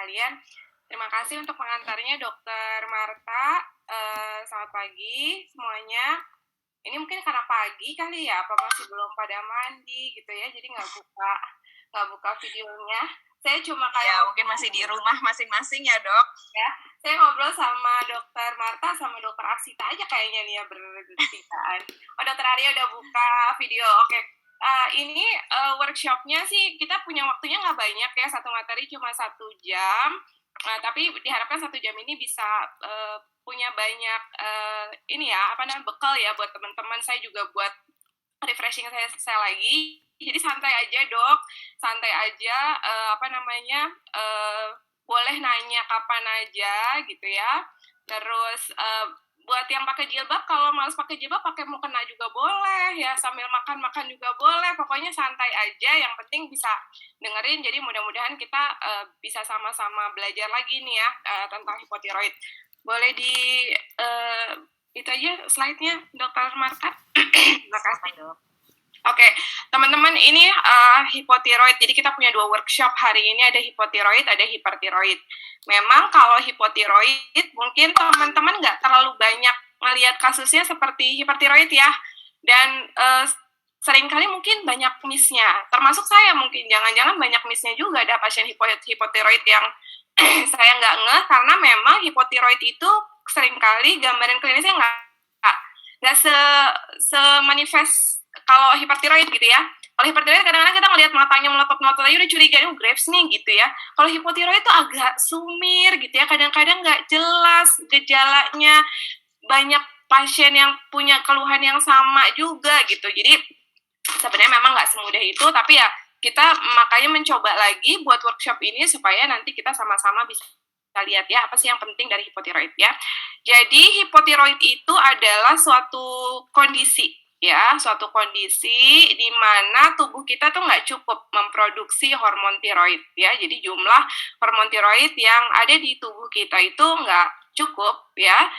sekalian. Terima kasih untuk pengantarnya Dokter Marta. Selamat pagi semuanya. Ini mungkin karena pagi kali ya, apa masih belum pada mandi gitu ya, jadi nggak buka videonya. Saya cuma kayak mungkin masih di rumah masing-masing ya, Dok. Ya, saya ngobrol sama Dokter Marta sama Dokter Arsita aja kayaknya nih ya bertigaan. Oh, Dokter Arya udah buka video. Oke. Ini workshopnya sih kita punya waktunya nggak banyak ya, satu materi cuma 1 jam. Tapi diharapkan 1 jam ini bisa punya banyak ini ya bekal ya buat teman-teman. Saya juga buat refreshing saya lagi. Jadi santai aja Dok, santai aja boleh nanya kapan aja gitu ya. Terus buat yang pakai jilbab, kalau males pakai jilbab pakai mukena juga boleh ya, sambil makan juga boleh. Pokoknya santai aja, yang penting bisa dengerin. Jadi mudah-mudahan kita bisa sama-sama belajar lagi nih ya tentang hipotiroid. Boleh itu aja slide-nya Dokter Marta. Terima kasih Dok. Oke, teman-teman, ini hipotiroid. Jadi kita punya 2 workshop hari ini, ada hipotiroid, ada hipertiroid. Memang kalau hipotiroid mungkin teman-teman nggak terlalu banyak melihat kasusnya seperti hipertiroid ya. Dan seringkali mungkin banyak miss-nya. Termasuk saya mungkin, jangan-jangan banyak miss-nya juga ada pasien hipotiroid yang saya nggak ngeh, karena memang hipotiroid itu seringkali gambaran klinisnya nggak se-manifest kalau hipertiroid gitu ya. Kalau hipertiroid kadang-kadang kita ngelihat matanya melotot-melotot aja udah curiga, ini Graves nih gitu ya. Kalau hipotiroid itu agak sumir gitu ya, kadang-kadang nggak jelas gejalanya, banyak pasien yang punya keluhan yang sama juga gitu. Jadi sebenarnya memang nggak semudah itu, tapi ya kita makanya mencoba lagi buat workshop ini supaya nanti kita sama-sama bisa lihat ya apa sih yang penting dari hipotiroid ya. Jadi hipotiroid itu adalah suatu kondisi ya, suatu kondisi di mana tubuh kita tuh nggak cukup memproduksi hormon tiroid ya. Jadi jumlah hormon tiroid yang ada di tubuh kita itu nggak cukup ya.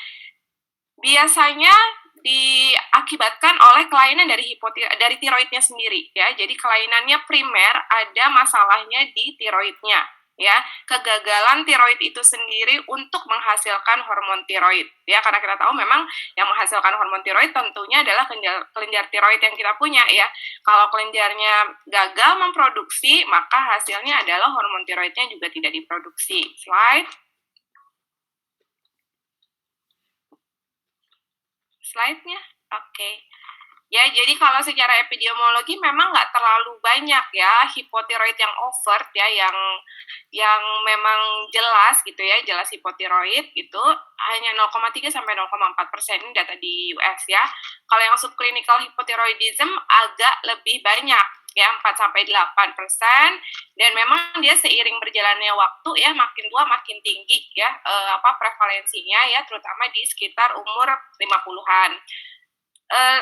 Biasanya diakibatkan oleh kelainan dari tiroidnya sendiri ya. Jadi kelainannya primer ada masalahnya di tiroidnya ya. Kegagalan tiroid itu sendiri untuk menghasilkan hormon tiroid ya, karena kita tahu memang yang menghasilkan hormon tiroid tentunya adalah kelenjar tiroid yang kita punya ya. Kalau kelenjarnya gagal memproduksi, maka hasilnya adalah hormon tiroidnya juga tidak diproduksi. Slide-nya, oke. Ya, jadi kalau secara epidemiologi memang nggak terlalu banyak ya hipotiroid yang overt ya, yang memang jelas gitu ya, jelas hipotiroid gitu, hanya 0,3 sampai 0,4% ini data di US ya. Kalau yang subclinical hypothyroidism agak lebih banyak ya, 4 sampai 8%, dan memang dia seiring berjalannya waktu ya, makin tua makin tinggi ya prevalensinya ya, terutama di sekitar umur 50-an.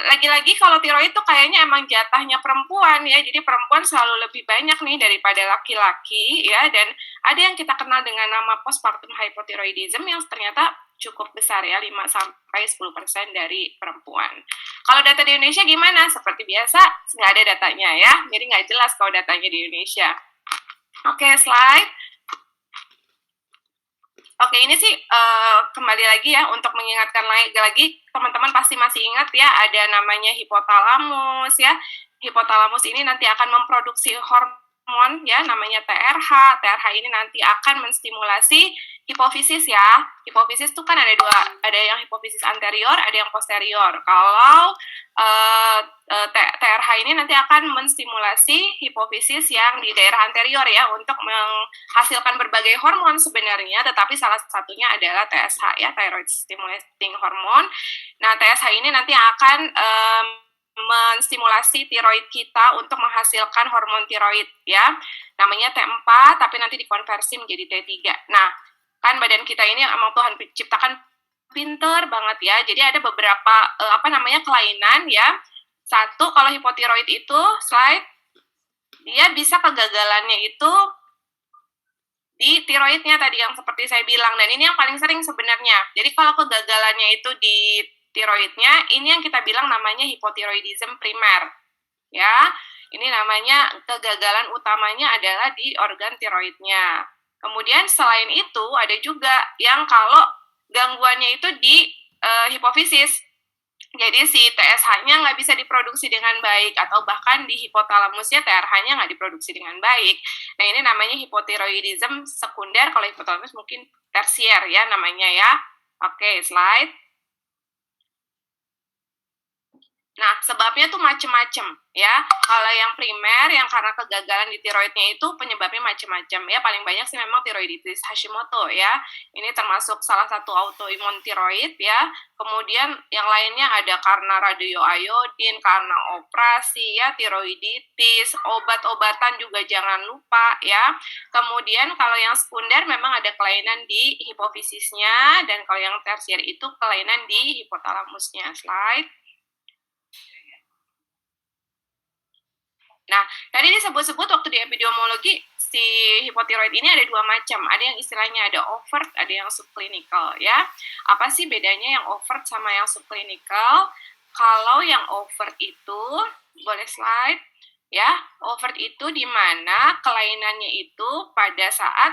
Lagi-lagi kalau tiroid itu kayaknya emang jatahnya perempuan ya, jadi perempuan selalu lebih banyak nih daripada laki-laki ya, dan ada yang kita kenal dengan nama postpartum hypothyroidism yang ternyata cukup besar ya, 5 sampai 10% dari perempuan. Kalau data di Indonesia gimana? Seperti biasa, nggak ada datanya ya, jadi nggak jelas kalau datanya di Indonesia. Oke, slide. Oke, ini sih kembali lagi ya, untuk mengingatkan lagi, teman-teman pasti masih ingat ya, ada namanya hipotalamus ya. Hipotalamus ini nanti akan memproduksi hormon ya, namanya TRH. TRH ini nanti akan menstimulasi hipofisis ya. Hipofisis itu kan ada yang hipofisis anterior, ada yang posterior. Kalau TRH ini nanti akan menstimulasi hipofisis yang di daerah anterior ya, untuk menghasilkan berbagai hormon sebenarnya, tetapi salah satunya adalah TSH ya, thyroid stimulating hormone. Nah, TSH ini nanti akan menstimulasi tiroid kita untuk menghasilkan hormon tiroid ya, namanya T4, tapi nanti dikonversi menjadi T3. Nah, kan badan kita ini emang Tuhan ciptakan pinter banget ya, jadi ada beberapa kelainan ya. Satu, kalau hipotiroid itu, slide, dia bisa kegagalannya itu di tiroidnya tadi yang seperti saya bilang, dan ini yang paling sering sebenarnya. Jadi kalau kegagalannya itu di tiroidnya, ini yang kita bilang namanya hipotiroidism primer ya. Ini namanya kegagalan utamanya adalah di organ tiroidnya. Kemudian selain itu ada juga yang kalau gangguannya itu di hipofisis. Jadi si TSH-nya nggak bisa diproduksi dengan baik, atau bahkan di hipotalamusnya TRH-nya nggak diproduksi dengan baik. Nah, ini namanya hipotiroidism sekunder, kalau hipotalamus mungkin tersier ya namanya ya. Oke, slide. Nah, sebabnya tuh macem-macem ya. Kalau yang primer, yang karena kegagalan di tiroidnya itu penyebabnya macem-macem ya. Paling banyak sih memang tiroiditis Hashimoto ya. Ini termasuk salah satu autoimun tiroid ya. Kemudian yang lainnya ada karena radioiodin, karena operasi ya, tiroiditis, obat-obatan juga jangan lupa ya. Kemudian kalau yang sekunder memang ada kelainan di hipofisisnya, dan kalau yang tersier itu kelainan di hipotalamusnya. Slide. Nah, tadi disebut-sebut waktu di epidemiologi, si hipotiroid ini ada dua macam. Ada yang istilahnya ada overt, ada yang subclinical ya. Apa sih bedanya yang overt sama yang subclinical? Kalau yang overt itu, boleh slide, ya, overt itu di mana kelainannya itu pada saat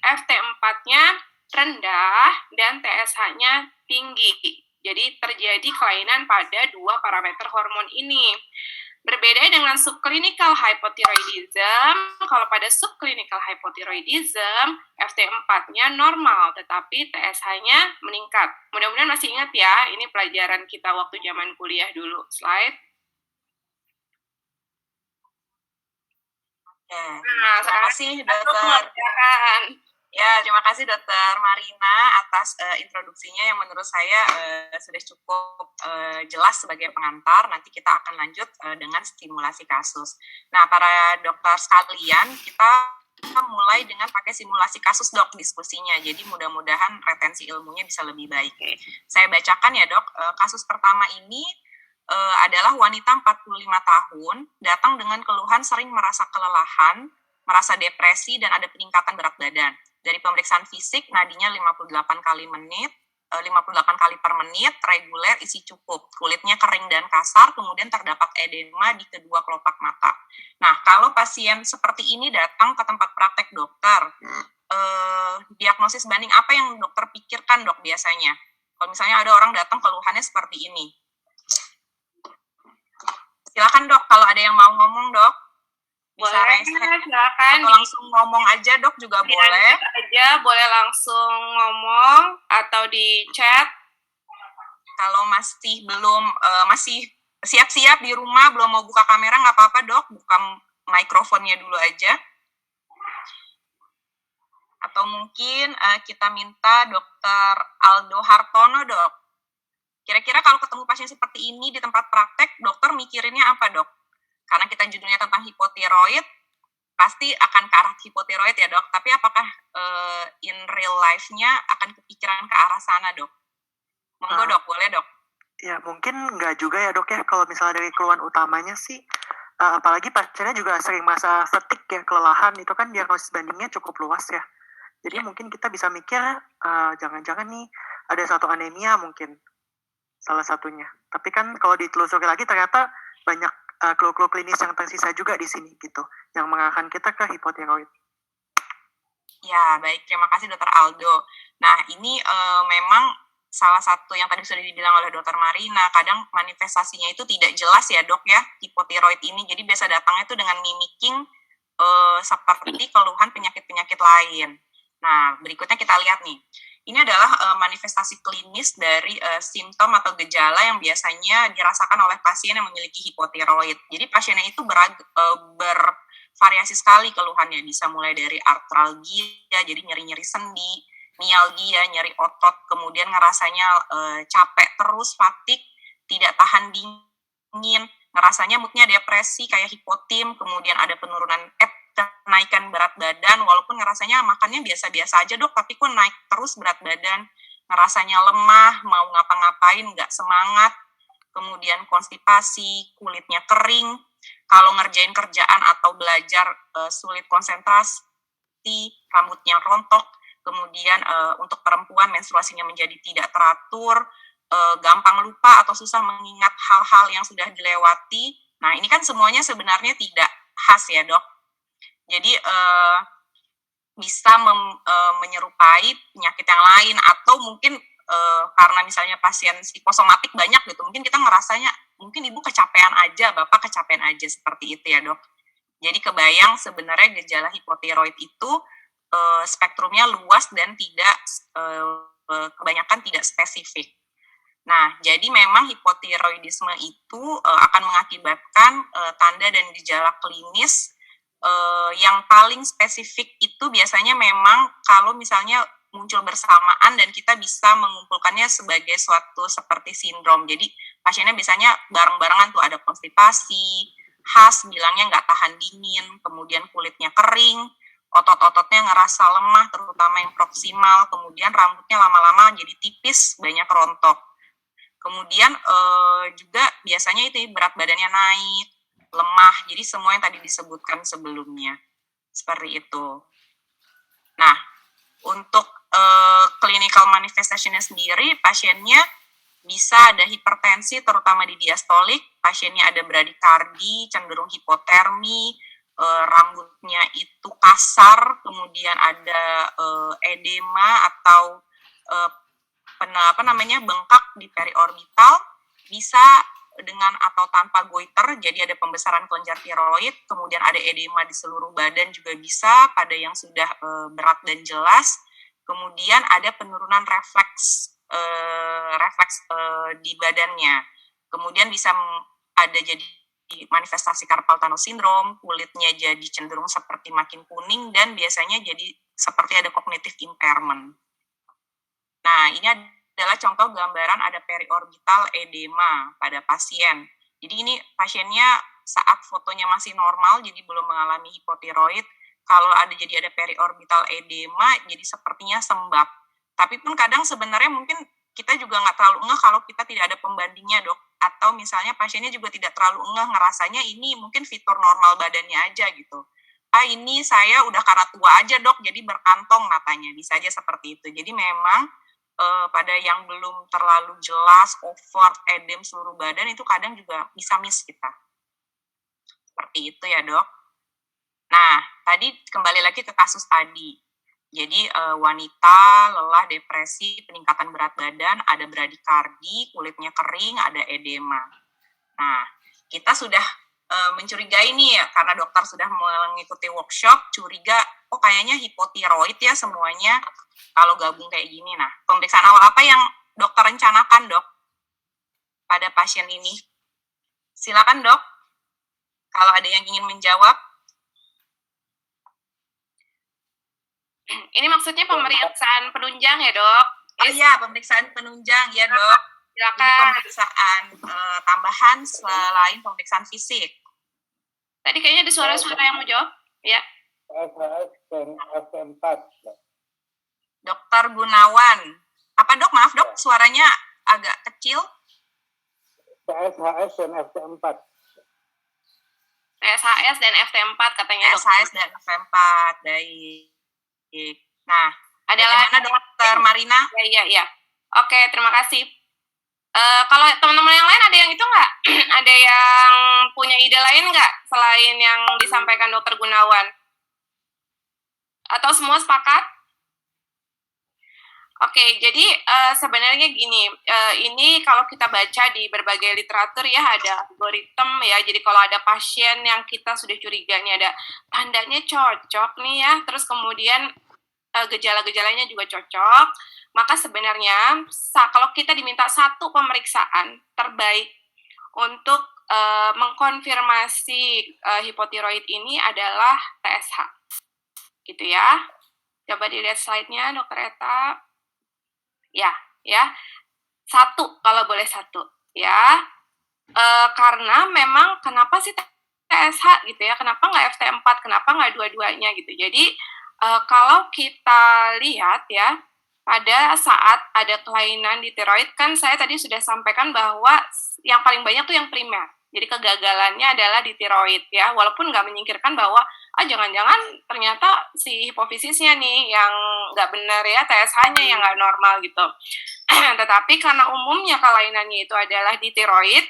FT4-nya rendah dan TSH-nya tinggi. Jadi terjadi kelainan pada dua parameter hormon ini. Berbeda dengan subclinical hypothyroidism, kalau pada subclinical hypothyroidism, FT4-nya normal, tetapi TSH-nya meningkat. Mudah-mudahan masih ingat ya, ini pelajaran kita waktu zaman kuliah dulu. Slide. Nah, terima kasih, Dokter. Ya, terima kasih Dokter Marina atas introduksinya yang menurut saya sudah cukup jelas sebagai pengantar. Nanti kita akan lanjut dengan stimulasi kasus. Nah, para dokter sekalian, kita mulai dengan pakai simulasi kasus, Dok, diskusinya. Jadi mudah-mudahan retensi ilmunya bisa lebih baik. Saya bacakan ya, Dok. Kasus pertama ini adalah wanita 45 tahun, datang dengan keluhan sering merasa kelelahan, merasa depresi, dan ada peningkatan berat badan. Dari pemeriksaan fisik, nadinya 58 kali per menit, reguler, isi cukup. Kulitnya kering dan kasar, kemudian terdapat edema di kedua kelopak mata. Nah, kalau pasien seperti ini datang ke tempat praktek dokter, diagnosis banding apa yang dokter pikirkan, Dok, biasanya? Kalau misalnya ada orang datang keluhannya seperti ini. Silakan, Dok, kalau ada yang mau ngomong, Dok. Bisa boleh, silakan. Atau langsung ngomong aja, Dok, juga boleh. Aja, boleh langsung ngomong atau di chat. Kalau masih belum, masih siap-siap di rumah, belum mau buka kamera, nggak apa-apa, Dok. Buka mikrofonnya dulu aja. Atau mungkin kita minta Dokter Aldo Hartono, Dok. Kira-kira kalau ketemu pasien seperti ini di tempat praktek, dokter mikirinnya apa, Dok? Karena kita judulnya tentang hipotiroid, pasti akan ke arah hipotiroid ya, Dok. Tapi apakah in real life-nya akan kepikiran ke arah sana, Dok? Monggo, Dok, boleh, Dok? Ya, mungkin nggak juga ya, Dok, ya. Kalau misalnya dari keluhan utamanya sih, apalagi pasiennya juga sering masa fatigue ya, kelelahan, itu kan diagnosis bandingnya cukup luas ya. Jadi mungkin kita bisa mikir, jangan-jangan nih ada satu anemia mungkin, salah satunya. Tapi kan kalau ditelusuri lagi ternyata banyak clue-clue klinis yang tersisa juga di sini gitu, yang mengarahkan kita ke hipotiroid. Ya, baik. Terima kasih, Dokter Aldo. Nah, ini memang salah satu yang tadi sudah dibilang oleh Dokter Marina, kadang manifestasinya itu tidak jelas ya, Dok, ya, hipotiroid ini. Jadi biasa datangnya itu dengan mimicking seperti keluhan penyakit-penyakit lain. Nah, berikutnya kita lihat nih. Ini adalah manifestasi klinis dari simptom atau gejala yang biasanya dirasakan oleh pasien yang memiliki hipotiroid. Jadi pasiennya itu bervariasi sekali keluhannya. Bisa mulai dari artralgia, jadi nyeri-nyeri sendi, mialgia, nyeri otot, kemudian ngerasanya capek terus, fatigue, tidak tahan dingin, ngerasanya moodnya depresi kayak hipotim, kemudian ada penurunan kenaikan berat badan, walaupun ngerasanya makannya biasa-biasa aja, Dok, tapi kok naik terus berat badan, ngerasanya lemah, mau ngapa-ngapain, nggak semangat, kemudian konstipasi, kulitnya kering, kalau ngerjain kerjaan atau belajar sulit konsentrasi, rambutnya rontok, kemudian untuk perempuan menstruasinya menjadi tidak teratur, gampang lupa atau susah mengingat hal-hal yang sudah dilewati. Nah, ini kan semuanya sebenarnya tidak khas ya, Dok. Jadi bisa menyerupai penyakit yang lain, atau mungkin karena misalnya pasien psikosomatik banyak gitu, mungkin kita ngerasanya mungkin ibu kecapean aja, bapak kecapean aja, seperti itu ya dok. Jadi kebayang sebenarnya gejala hipotiroid itu spektrumnya luas dan tidak kebanyakan tidak spesifik. Nah, jadi memang hipotiroidisme itu akan mengakibatkan tanda dan gejala klinis yang paling spesifik itu biasanya memang kalau misalnya muncul bersamaan dan kita bisa mengumpulkannya sebagai suatu seperti sindrom. Jadi pasiennya biasanya bareng-barengan tuh, ada konstipasi, khas bilangnya nggak tahan dingin, kemudian kulitnya kering, otot-ototnya ngerasa lemah, terutama yang proksimal, kemudian rambutnya lama-lama jadi tipis, banyak rontok. Kemudian juga biasanya itu berat badannya naik, lemah, jadi semua yang tadi disebutkan sebelumnya. Seperti itu. Nah, untuk clinical manifestation-nya sendiri, pasiennya bisa ada hipertensi, terutama di diastolik, pasiennya ada bradikardi, cenderung hipotermi, rambutnya itu kasar, kemudian ada edema atau bengkak di periorbital, bisa dengan atau tanpa goiter, jadi ada pembesaran kelenjar tiroid, kemudian ada edema di seluruh badan juga bisa pada yang sudah berat dan jelas, kemudian ada penurunan refleks di badannya, kemudian bisa ada jadi manifestasi carpal tunnel syndrome, kulitnya jadi cenderung seperti makin kuning, dan biasanya jadi seperti ada cognitive impairment. Nah, ini adalah contoh gambaran ada periorbital edema pada pasien. Jadi ini pasiennya saat fotonya masih normal, jadi belum mengalami hipotiroid. Kalau jadi ada periorbital edema, jadi sepertinya sembab. Tapi pun kadang sebenarnya mungkin kita juga nggak terlalu ngeh kalau kita tidak ada pembandingnya, dok. Atau misalnya pasiennya juga tidak terlalu ngeh, ngerasanya ini mungkin fitur normal badannya aja gitu. Ini saya udah karena tua aja, dok, jadi berkantong katanya. Bisa aja seperti itu. Jadi memang pada yang belum terlalu jelas, overt, edem seluruh badan, itu kadang juga bisa miss kita. Seperti itu ya dok. Nah, tadi kembali lagi ke kasus tadi. Jadi wanita, lelah, depresi, peningkatan berat badan, ada bradikardi, kulitnya kering, ada edema. Nah, kita sudah mencurigai nih ya, karena dokter sudah mengikuti workshop, curiga, oh kayaknya hipotiroid ya semuanya kalau gabung kayak gini. Nah, pemeriksaan awal apa yang dokter rencanakan, dok, pada pasien ini? Silakan, dok, kalau ada yang ingin menjawab. Ini maksudnya pemeriksaan penunjang ya, dok? Oh iya, pemeriksaan penunjang ya, dok. Silakan. Jadi pemeriksaan tambahan selain pemeriksaan fisik. Tadi kayaknya ada suara-suara yang mau jawab, ya. SHS dan FT4. Dokter Gunawan. Apa dok? Maaf dok, suaranya agak kecil. SHS dan FT4. SHS dan FT4 katanya dok. SHS dan FT4, baik. Nah, ada bagaimana dokter Marina? Iya. Oke, terima kasih. Kalau teman-teman yang lain ada yang itu nggak? Ada yang punya ide lain nggak selain yang disampaikan dokter Gunawan? Atau semua sepakat? Oke, jadi sebenarnya gini, ini kalau kita baca di berbagai literatur ya, ada algoritma ya, jadi kalau ada pasien yang kita sudah curiga nih ada tandanya cocok nih ya, terus kemudian gejala-gejalanya juga cocok, maka sebenarnya kalau kita diminta satu pemeriksaan terbaik untuk mengkonfirmasi hipotiroid ini adalah TSH, gitu ya. Coba dilihat slide-nya, Dokter Eta. Ya, satu kalau boleh satu, ya. Karena memang kenapa sih TSH gitu ya? Kenapa nggak FT4? Kenapa nggak dua-duanya gitu? Jadi kalau kita lihat ya, pada saat ada kelainan di tiroid, kan saya tadi sudah sampaikan bahwa yang paling banyak tuh yang primer. Jadi kegagalannya adalah di tiroid ya, walaupun nggak menyingkirkan bahwa jangan-jangan ternyata si hipofisisnya nih yang nggak benar ya, TSH-nya yang nggak normal gitu. Tetapi karena umumnya kelainannya itu adalah di tiroid,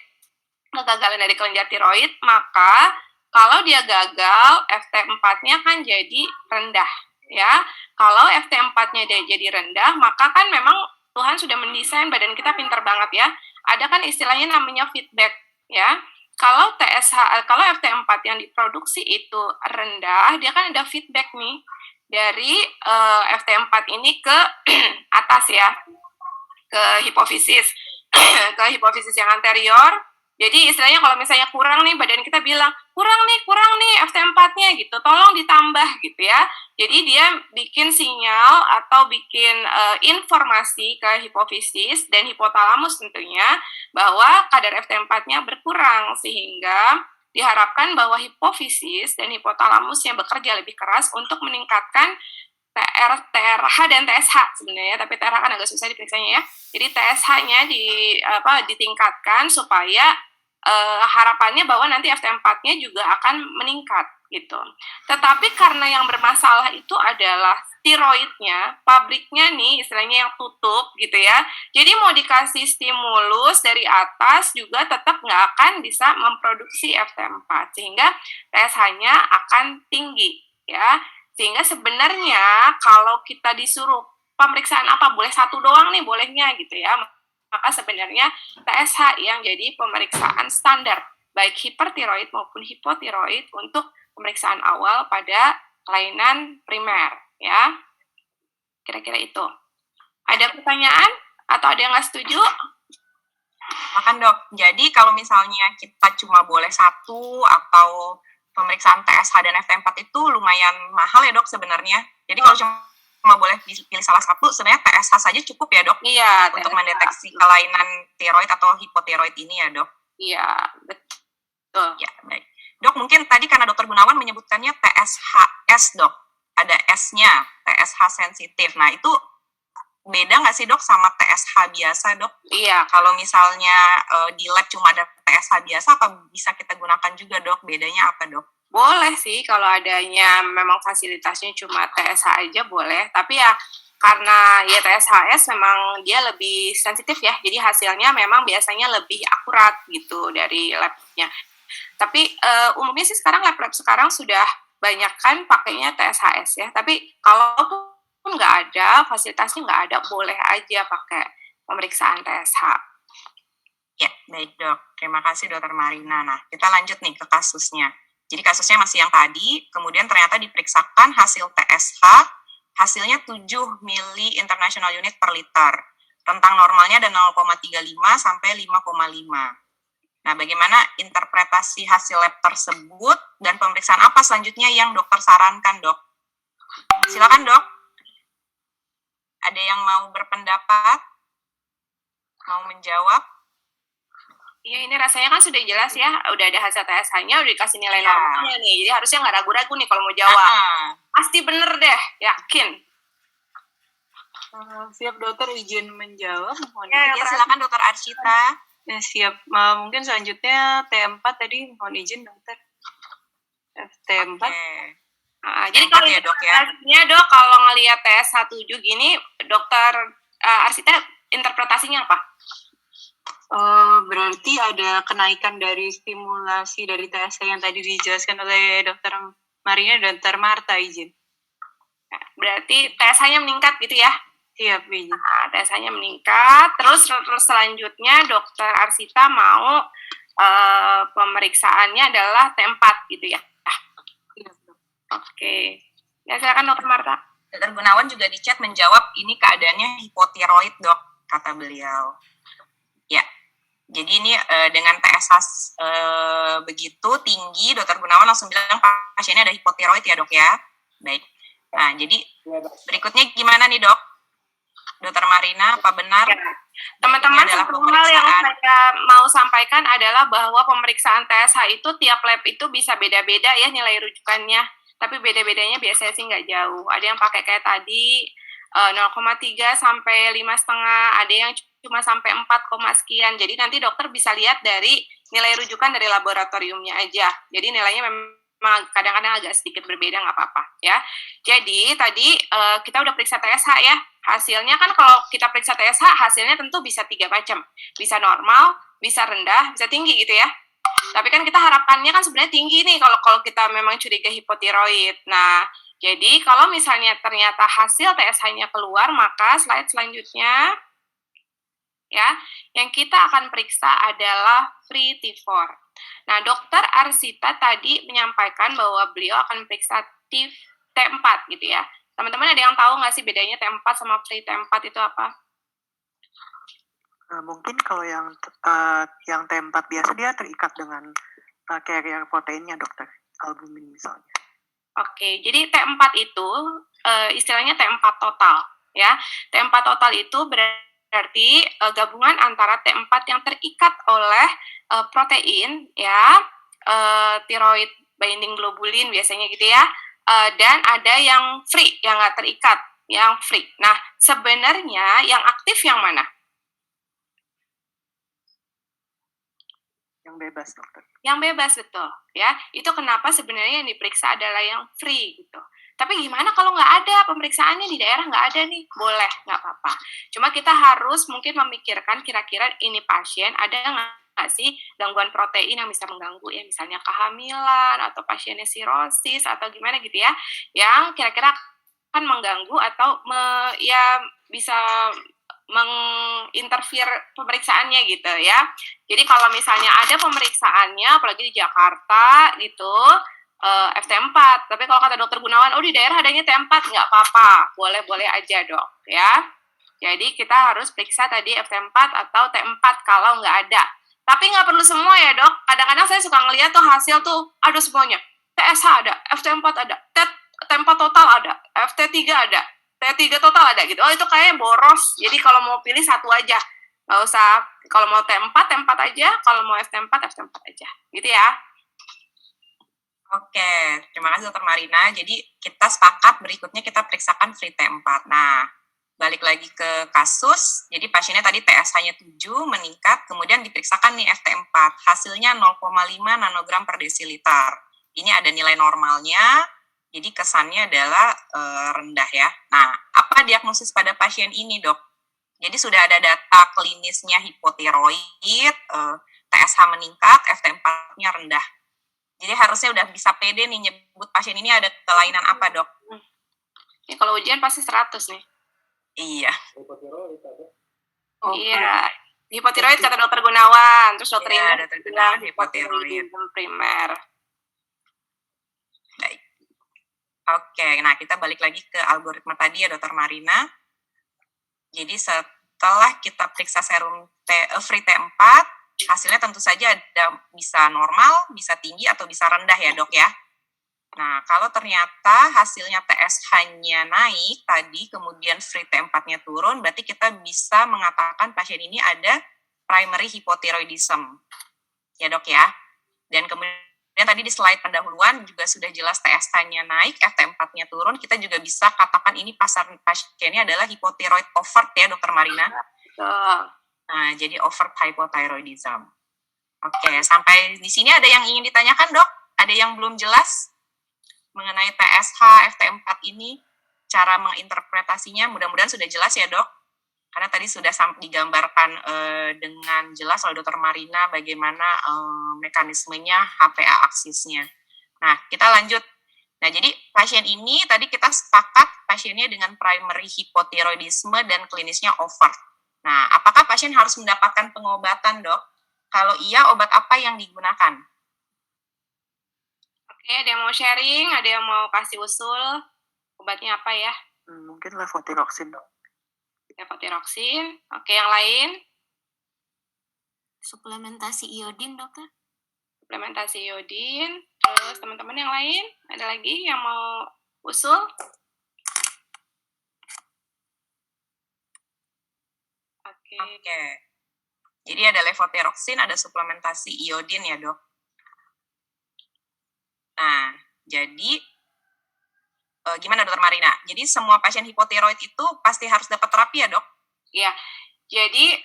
kegagalan dari kelenjar tiroid, maka kalau dia gagal, FT4-nya kan jadi rendah ya. Kalau FT4-nya jadi rendah, maka kan memang Tuhan sudah mendesain badan kita pintar banget ya. Ada kan istilahnya namanya feedback ya. Kalau kalau FT4 yang diproduksi itu rendah, dia kan ada feedback nih dari FT4 ini ke atas ya, ke hipofisis, ke hipofisis yang anterior. Jadi istilahnya kalau misalnya kurang nih, badan kita bilang, kurang nih FT4-nya gitu, tolong ditambah gitu ya. Jadi dia bikin sinyal atau bikin informasi ke hipofisis dan hipotalamus tentunya bahwa kadar FT4-nya berkurang, sehingga diharapkan bahwa hipofisis dan hipotalamus yang bekerja lebih keras untuk meningkatkan TRH dan TSH sebenarnya, tapi TRH kan agak susah diperiksanya ya. Jadi TSH-nya ditingkatkan supaya harapannya bahwa nanti FT4-nya juga akan meningkat gitu. Tetapi karena yang bermasalah itu adalah tiroidnya, pabriknya nih istilahnya yang tutup gitu ya. Jadi mau dikasih stimulus dari atas juga tetap nggak akan bisa memproduksi FT4 sehingga TSH-nya akan tinggi ya. Sehingga sebenarnya kalau kita disuruh pemeriksaan apa, boleh satu doang nih bolehnya gitu ya, maka sebenarnya TSH yang jadi pemeriksaan standar, baik hipertiroid maupun hipotiroid untuk pemeriksaan awal pada kelainan primer ya. Kira-kira itu. Ada pertanyaan atau ada yang nggak setuju? Makan dok, jadi kalau misalnya kita cuma boleh satu atau pemeriksaan TSH dan FT4 itu lumayan mahal ya dok sebenarnya. Jadi kalau cuma boleh pilih salah satu, sebenarnya TSH saja cukup ya dok? Iya. Untuk mendeteksi kelainan tiroid atau hipotiroid ini ya dok? Iya, betul. Ya, baik. Dok, mungkin tadi karena dokter Gunawan menyebutkannya TSHS dok. Ada S-nya, TSH sensitif. Nah itu beda nggak sih dok sama TSH biasa dok? Iya. Kalau misalnya di lab cuma ada TSH biasa, apa bisa kita gunakan juga dok? Bedanya apa dok? Boleh sih, kalau adanya memang fasilitasnya cuma TSH aja boleh. Tapi ya karena ya TSHS memang dia lebih sensitif ya, jadi hasilnya memang biasanya lebih akurat gitu dari labnya. Tapi umumnya sih sekarang lab-lab sekarang sudah banyak kan pakainya TSHS ya. Tapi kalaupun nggak ada, fasilitasnya nggak ada, boleh aja pakai pemeriksaan TSH. Ya, baik dok. Terima kasih dokter Marina. Nah, kita lanjut nih ke kasusnya. Jadi kasusnya masih yang tadi, kemudian ternyata diperiksakan hasil TSH, hasilnya 7 mili international unit per liter. Rentang normalnya ada 0,35 sampai 5,5. Nah, bagaimana interpretasi hasil lab tersebut dan pemeriksaan apa selanjutnya yang dokter sarankan dok? Silakan dok. Ada yang mau berpendapat? Mau menjawab? Ya, ini rasanya kan sudah jelas ya, udah ada hasil TSH-nya, udah dikasih nilai normalnya nih, jadi harusnya nggak ragu-ragu nih kalau mau jawab. Pasti bener deh, yakin. Siap dokter, izin menjawab. Ya, silakan dokter Arshita. Ya, siap. Mungkin selanjutnya T4 tadi, mohon izin dokter. FT4. Jadi kalau ya, dok, ya dok, kalau ngelihat TSH 7 gini, dokter Arshita interpretasinya apa? Berarti ada kenaikan dari stimulasi dari TSH yang tadi dijelaskan oleh dokter Marina dan dokter Marta, izin. Berarti TSH-nya meningkat gitu ya? Siap, izin. Nah, TSH-nya meningkat, terus selanjutnya dokter Arshita mau pemeriksaannya adalah T4 gitu ya? Oke. Ya, silakan dokter Marta. Dokter Gunawan juga di chat menjawab ini keadaannya hipotiroid dok, kata beliau. Ya, jadi ini dengan TSH begitu tinggi, dokter Gunawan langsung bilang pasiennya ada hipotiroid ya dok ya. Baik. Nah, jadi berikutnya gimana nih dok? Dokter Marina, apa benar? Ya. Teman-teman, satu hal yang saya mau sampaikan adalah bahwa pemeriksaan TSH itu tiap lab itu bisa beda-beda ya nilai rujukannya. Tapi beda-bedanya biasanya sih nggak jauh. Ada yang pakai kayak tadi 0,3 sampai 5,5, ada yang cuma sampai 4, sekian. Jadi nanti dokter bisa lihat dari nilai rujukan dari laboratoriumnya aja. Jadi nilainya memang kadang-kadang agak sedikit berbeda, nggak apa-apa ya. Jadi tadi kita udah periksa TSH ya. Hasilnya kan kalau kita periksa TSH, hasilnya tentu bisa 3 macam. Bisa normal, bisa rendah, bisa tinggi gitu ya. Tapi kan kita harapannya kan sebenarnya tinggi nih kalau kita memang curiga hipotiroid. Nah, Jadi kalau misalnya ternyata hasil TSH-nya keluar, maka slide selanjutnya ya, yang kita akan periksa adalah free T4. Nah, Dokter Arsita tadi menyampaikan bahwa beliau akan periksa T4 gitu ya. Teman-teman ada yang tahu nggak sih bedanya T4 sama free T4 itu apa? Mungkin kalau yang T4 biasa dia terikat dengan carrier proteinnya, dokter, albumin misalnya. Oke, jadi T4 itu istilahnya T4 total ya. T4 total itu berarti gabungan antara T4 yang terikat oleh protein ya, thyroid binding globulin biasanya gitu ya, dan ada yang free, yang nggak terikat, yang free. Nah, sebenarnya yang aktif yang mana? Yang bebas, dokter. Yang bebas, betul ya. Itu kenapa sebenarnya yang diperiksa adalah yang free gitu. Tapi gimana kalau nggak ada pemeriksaannya di daerah, nggak ada nih? Boleh, nggak apa-apa. Cuma kita harus mungkin memikirkan kira-kira ini pasien ada nggak sih gangguan protein yang bisa mengganggu ya, misalnya kehamilan atau pasiennya sirosis atau gimana gitu ya, yang kira-kira akan mengganggu atau ya bisa menginterfere pemeriksaannya gitu ya. Jadi kalau misalnya ada pemeriksaannya, apalagi di Jakarta gitu, FT4. Tapi kalau kata dokter Gunawan, oh di daerah adanya T4, nggak apa-apa, boleh-boleh aja dok ya. Jadi kita harus periksa tadi FT4 atau T4 kalau nggak ada. Tapi nggak perlu semua ya dok. Kadang-kadang saya suka ngeliat tuh hasil tuh ada semuanya. TSH ada, FT4 ada, T4 total ada, FT3 ada, T3 total ada gitu. Oh itu kayaknya boros. Jadi kalau mau pilih satu aja. Nggak usah, kalau mau T4, T4 aja. Kalau mau FT4, FT4 aja. Gitu ya. Oke, terima kasih Dr. Marina. Jadi kita sepakat berikutnya kita periksakan free T4. Nah, balik lagi ke kasus. Jadi pasiennya tadi TSH-nya 7 meningkat, kemudian diperiksakan nih FT4. Hasilnya 0,5 nanogram per desiliter. Ini ada nilai normalnya. Jadi kesannya adalah rendah ya. Nah, apa diagnosis pada pasien ini, dok? Jadi sudah ada data klinisnya hipotiroid, TSH meningkat, FT4-nya rendah. Jadi harusnya udah bisa pede nih nyebut pasien ini ada kelainan apa, dok? Ya, kalau ujian pasti 100 nih. Iya. Hipotiroid ada. Oh, iya. Hipotiroid kata dokter Gunawan. Terus dokter Iya, Indah dokter Gunawan hipotiroid. hipotiroidism primer. Baik. Oke, nah kita balik lagi ke algoritma tadi ya, Dokter Marina. Jadi setelah kita periksa serum free T4, hasilnya tentu saja ada bisa normal, bisa tinggi, atau bisa rendah ya dok ya. Nah, kalau ternyata hasilnya TSH-nya naik tadi, kemudian free T4-nya turun, berarti kita bisa mengatakan pasien ini ada primary hypothyroidism. Ya dok ya. Dan kemudian tadi di slide pendahuluan juga sudah jelas TSH-nya naik, FT4-nya turun, kita juga bisa katakan ini pasiennya adalah hypothyroid overt ya Dokter Marina. Nah, jadi overt hypothyroidism. Oke, sampai di sini ada yang ingin ditanyakan dok? Ada yang belum jelas mengenai TSH, FT4 ini, cara menginterpretasinya? Mudah-mudahan sudah jelas ya dok? Karena tadi sudah digambarkan dengan jelas oleh Dokter Marina bagaimana mekanismenya HPA aksisnya. Nah, kita lanjut. Nah, jadi pasien ini tadi kita sepakat pasiennya dengan primary hypothyroidism dan klinisnya overt. Nah, apakah pasien harus mendapatkan pengobatan, dok? Kalau iya, obat apa yang digunakan? Oke, ada yang mau sharing? Ada yang mau kasih usul? Obatnya apa ya? Mungkin levothyroxine, dok. Levothyroxine. Oke, yang lain? Suplementasi iodin, dokter. Suplementasi iodin. Terus teman-teman yang lain? Ada lagi yang mau usul? Oke. Jadi ada levothyroxine, ada suplementasi iodin ya dok. Nah, jadi gimana dokter Marina? Jadi semua pasien hipotiroid itu pasti harus dapat terapi ya dok? Iya. Jadi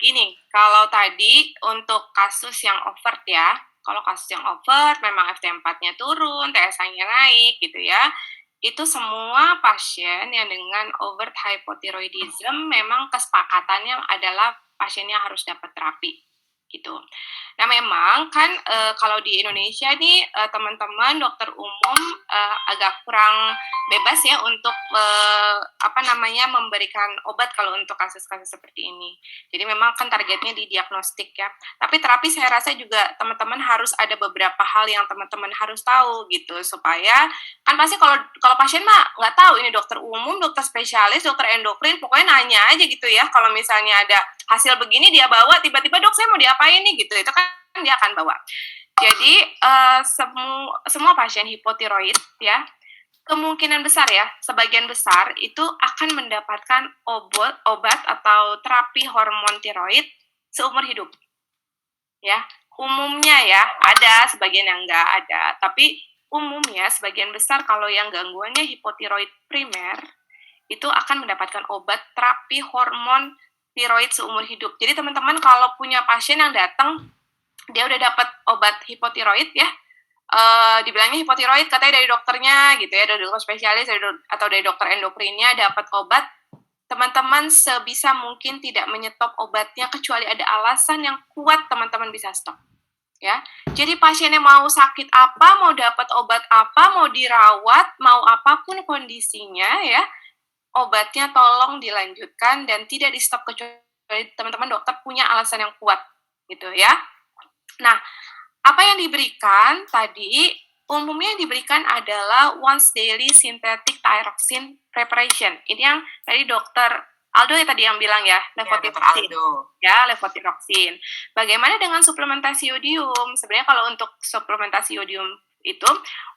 gini, kalau tadi untuk kasus yang overt ya, kalau kasus yang overt memang FT4-nya turun, TSH-nya naik gitu ya, itu semua pasien yang dengan overt hypothyroidism memang kesepakatannya adalah pasiennya harus dapat terapi. gitu. Nah memang kan kalau di Indonesia nih teman-teman dokter umum agak kurang bebas ya untuk memberikan obat kalau untuk kasus-kasus seperti ini. Jadi memang kan targetnya di diagnostik ya. Tapi terapi saya rasa juga teman-teman harus ada beberapa hal yang teman-teman harus tahu gitu supaya kan pasti kalau pasien mah nggak tahu ini dokter umum, dokter spesialis, dokter endokrin, pokoknya nanya aja gitu ya. Kalau misalnya ada hasil begini dia bawa, tiba-tiba dok saya mau diapain nih gitu, itu kan dia akan bawa. Jadi semua pasien hipotiroid ya, kemungkinan besar ya, sebagian besar itu akan mendapatkan obat atau terapi hormon tiroid seumur hidup. Ya, umumnya ya, ada sebagian yang enggak ada, tapi umumnya sebagian besar kalau yang gangguannya hipotiroid primer itu akan mendapatkan obat terapi hormon tiroid seumur hidup. Jadi teman-teman kalau punya pasien yang datang dia udah dapat obat hipotiroid ya, dibilangnya hipotiroid katanya dari dokternya gitu ya, dari dokter spesialis atau dari dokter endokrinnya dapat obat, teman-teman sebisa mungkin tidak menyetop obatnya kecuali ada alasan yang kuat teman-teman bisa stop ya. Jadi pasiennya mau sakit apa, mau dapat obat apa, mau dirawat, mau apapun kondisinya ya, obatnya tolong dilanjutkan dan tidak di stop kecuali teman-teman dokter punya alasan yang kuat gitu ya. Nah, apa yang diberikan tadi, umumnya yang diberikan adalah once daily synthetic thyroxine preparation. Ini yang tadi dokter Aldo ya tadi yang bilang ya, levotiroxine. Ya, levotiroxine. Bagaimana dengan suplementasi yodium? Sebenarnya kalau untuk suplementasi yodium itu,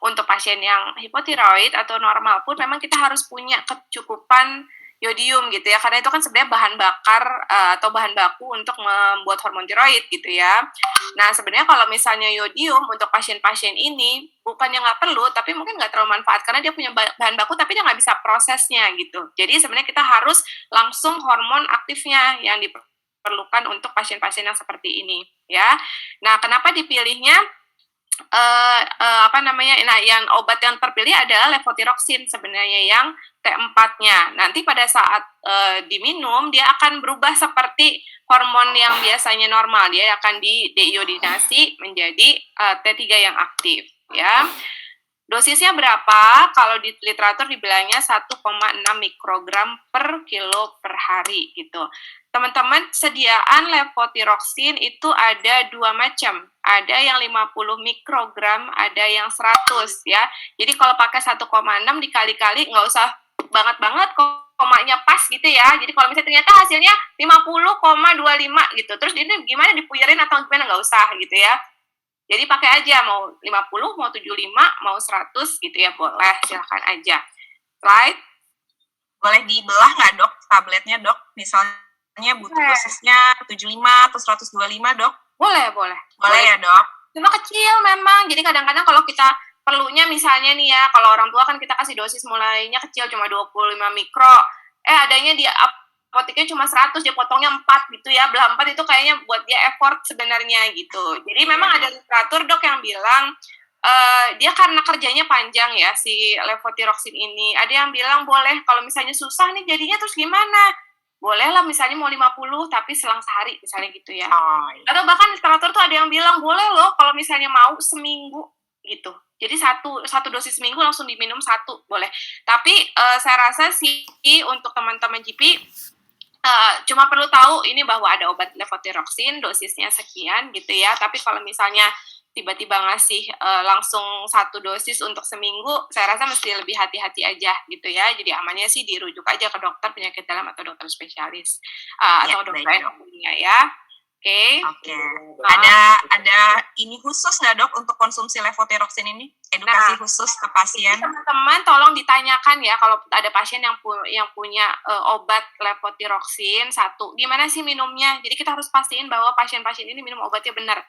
untuk pasien yang hipotiroid atau normal pun memang kita harus punya kecukupan yodium gitu ya, karena itu kan sebenarnya bahan bakar atau bahan baku untuk membuat hormon tiroid gitu ya. Nah sebenarnya kalau misalnya yodium untuk pasien-pasien ini bukannya nggak perlu, tapi mungkin nggak terlalu manfaat karena dia punya bahan baku tapi dia nggak bisa prosesnya gitu. Jadi sebenarnya kita harus langsung hormon aktifnya yang diperlukan untuk pasien-pasien yang seperti ini ya. Nah kenapa dipilihnya nah yang obat yang terpilih adalah levotiroxine sebenarnya yang T4-nya. Nanti pada saat diminum dia akan berubah seperti hormon yang biasanya normal, dia akan deiodinasi menjadi T3 yang aktif ya. Dosisnya berapa? Kalau di literatur dibilangnya 1,6 mikrogram per kilo per hari gitu. Teman-teman, sediaan levotiroxine itu ada dua macam. Ada yang 50 mikrogram, ada yang 100 ya. Jadi kalau pakai 1,6 dikali-kali nggak usah banget-banget, komanya pas gitu ya. Jadi kalau misalnya ternyata hasilnya 50,25 gitu. Terus ini gimana dipuyerin atau gimana, nggak usah gitu ya. Jadi pakai aja, mau 50, mau 75, mau 100 gitu ya, boleh, silahkan aja. Slide. Boleh dibelah nggak dok tabletnya dok? Misalnya butuh dosisnya 75 atau 125 dok? Boleh. Boleh ya dok? Cuma kecil memang, jadi kadang-kadang kalau kita perlunya misalnya nih ya, kalau orang tua kan kita kasih dosis mulainya kecil, cuma 25 mikro, adanya di apoteknya cuma 100, dia potongnya 4 gitu ya, belah 4 itu kayaknya buat dia effort sebenarnya gitu. Jadi memang ada literatur dok yang bilang, dia karena kerjanya panjang ya si levotiroxine ini, ada yang bilang boleh kalau misalnya susah nih jadinya terus gimana? Boleh lah misalnya mau 50 tapi selang sehari misalnya gitu ya. Atau bahkan literatur tuh ada yang bilang boleh loh kalau misalnya mau seminggu gitu. Jadi satu dosis seminggu langsung diminum 1 boleh. Tapi saya rasa sih untuk teman-teman GP cuma perlu tahu ini bahwa ada obat levotiroxine dosisnya sekian gitu ya. Tapi kalau misalnya tiba-tiba ngasih langsung 1 dosis untuk seminggu, saya rasa mesti lebih hati-hati aja gitu ya. Jadi amannya sih dirujuk aja ke dokter penyakit dalam atau dokter spesialis atau dokter endokrinnya ya. Oke. Ada ini khusus nggak dok untuk konsumsi levotiroxine ini? Edukasi khusus ke pasien? Teman-teman tolong ditanyakan ya kalau ada pasien yang punya obat levotiroxine 1, gimana sih minumnya? Jadi kita harus pastiin bahwa pasien-pasien ini minum obatnya benar.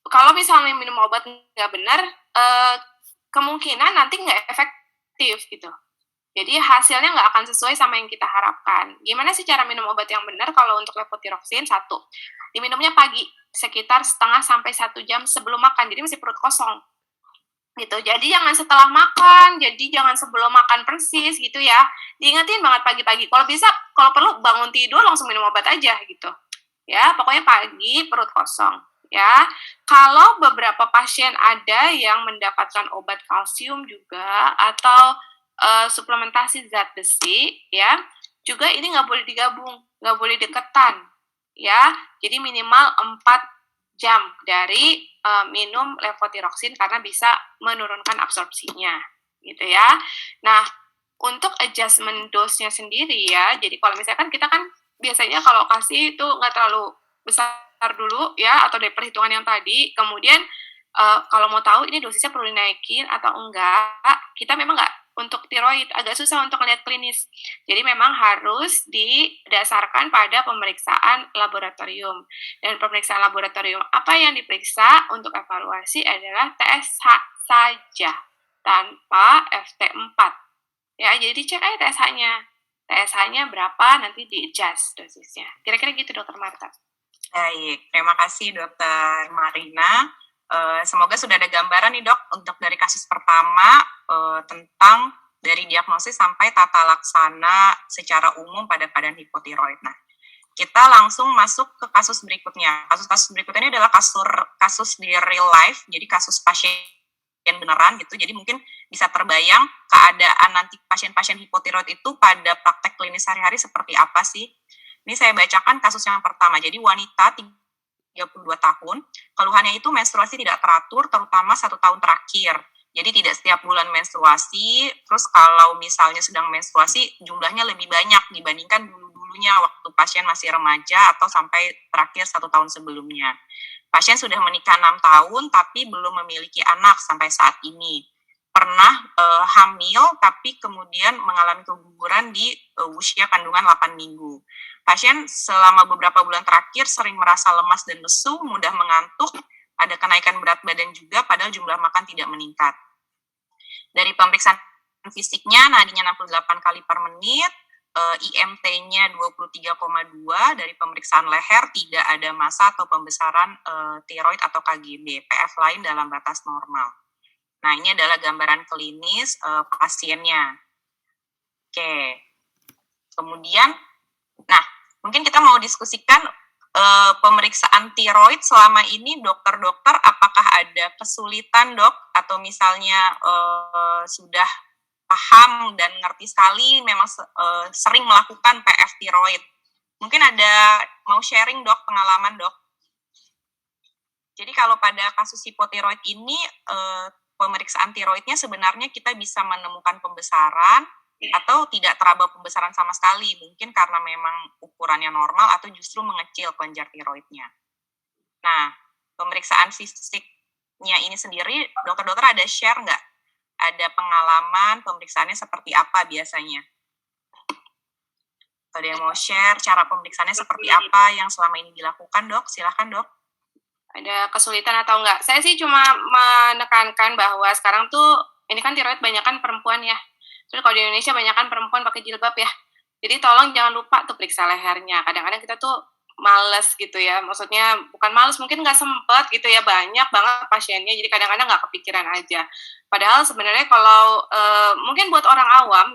Kalau misalnya minum obat nggak benar, kemungkinan nanti nggak efektif gitu. Jadi hasilnya nggak akan sesuai sama yang kita harapkan. Gimana sih cara minum obat yang benar kalau untuk levotiroxine? 1, diminumnya pagi, sekitar setengah sampai 1 jam sebelum makan. Jadi masih perut kosong. Gitu. Jadi jangan setelah makan, jadi jangan sebelum makan persis gitu ya. Diingetin banget pagi-pagi. Kalau bisa, kalau perlu bangun tidur langsung minum obat aja gitu. Ya, pokoknya pagi perut kosong. Ya, kalau beberapa pasien ada yang mendapatkan obat kalsium juga atau suplementasi zat besi, ya, juga ini nggak boleh digabung, nggak boleh deketan, ya. Jadi minimal 4 jam dari minum levotiroxin karena bisa menurunkan absorpsinya, gitu ya. Nah, untuk adjustment dose-nya sendiri ya, jadi kalau misalkan kita kan biasanya kalau kasih itu nggak terlalu besar dulu ya, atau dari perhitungan yang tadi, kemudian kalau mau tahu ini dosisnya perlu dinaikin atau enggak, kita memang nggak untuk tiroid, agak susah untuk melihat klinis. Jadi memang harus didasarkan pada pemeriksaan laboratorium. Dan pemeriksaan laboratorium apa yang diperiksa untuk evaluasi adalah TSH saja, tanpa FT4. Ya, jadi dicek aja TSH-nya. TSH-nya berapa, nanti di-adjust dosisnya. Kira-kira gitu, Dokter Marta. Baik, terima kasih Dokter Marina. Semoga sudah ada gambaran nih dok, untuk dari kasus pertama tentang dari diagnosis sampai tata laksana secara umum pada keadaan hipotiroid. Nah, kita langsung masuk ke kasus berikutnya. Kasus-kasus berikutnya ini adalah kasus di real life, jadi kasus pasien beneran gitu. Jadi mungkin bisa terbayang keadaan nanti pasien-pasien hipotiroid itu pada praktek klinis sehari-hari seperti apa sih. Ini saya bacakan kasus yang pertama. Jadi wanita 32 tahun, keluhannya itu menstruasi tidak teratur, terutama 1 tahun terakhir. Jadi tidak setiap bulan menstruasi, terus kalau misalnya sedang menstruasi, jumlahnya lebih banyak dibandingkan dulu-dulunya waktu pasien masih remaja atau sampai terakhir 1 tahun sebelumnya. Pasien sudah menikah 6 tahun, tapi belum memiliki anak sampai saat ini. Pernah hamil, tapi kemudian mengalami keguguran di usia kandungan 8 minggu. Pasien selama beberapa bulan terakhir sering merasa lemas dan lesu, mudah mengantuk, ada kenaikan berat badan juga, padahal jumlah makan tidak meningkat. Dari pemeriksaan fisiknya, nadinya 68 kali per menit, IMT-nya 23,2, dari pemeriksaan leher tidak ada massa atau pembesaran tiroid atau KGB, PF lain dalam batas normal. Nah, ini adalah gambaran klinis pasiennya. Oke. Kemudian, nah, mungkin kita mau diskusikan pemeriksaan tiroid selama ini dokter-dokter apakah ada kesulitan dok atau misalnya sudah paham dan ngerti sekali memang sering melakukan PF tiroid. Mungkin ada mau sharing dok pengalaman dok. Jadi kalau pada kasus hipotiroid ini pemeriksaan tiroidnya sebenarnya kita bisa menemukan pembesaran atau tidak teraba pembesaran sama sekali, mungkin karena memang ukurannya normal atau justru mengecil kelenjar tiroidnya. Nah, pemeriksaan fisiknya ini sendiri, dokter-dokter ada share nggak? Ada pengalaman pemeriksaannya seperti apa biasanya? Ada yang mau share cara pemeriksaannya seperti apa yang selama ini dilakukan dok? Silahkan dok. Ada kesulitan atau enggak? Saya sih cuma menekankan bahwa sekarang tuh, ini kan tiroid banyak kan perempuan ya. Terus kalau di Indonesia banyak kan perempuan pakai jilbab ya. Jadi tolong jangan lupa tuh periksa lehernya. Kadang-kadang kita tuh males gitu ya. Maksudnya bukan males, mungkin nggak sempet gitu ya. Banyak banget pasiennya, jadi kadang-kadang nggak kepikiran aja. Padahal sebenarnya kalau mungkin buat orang awam,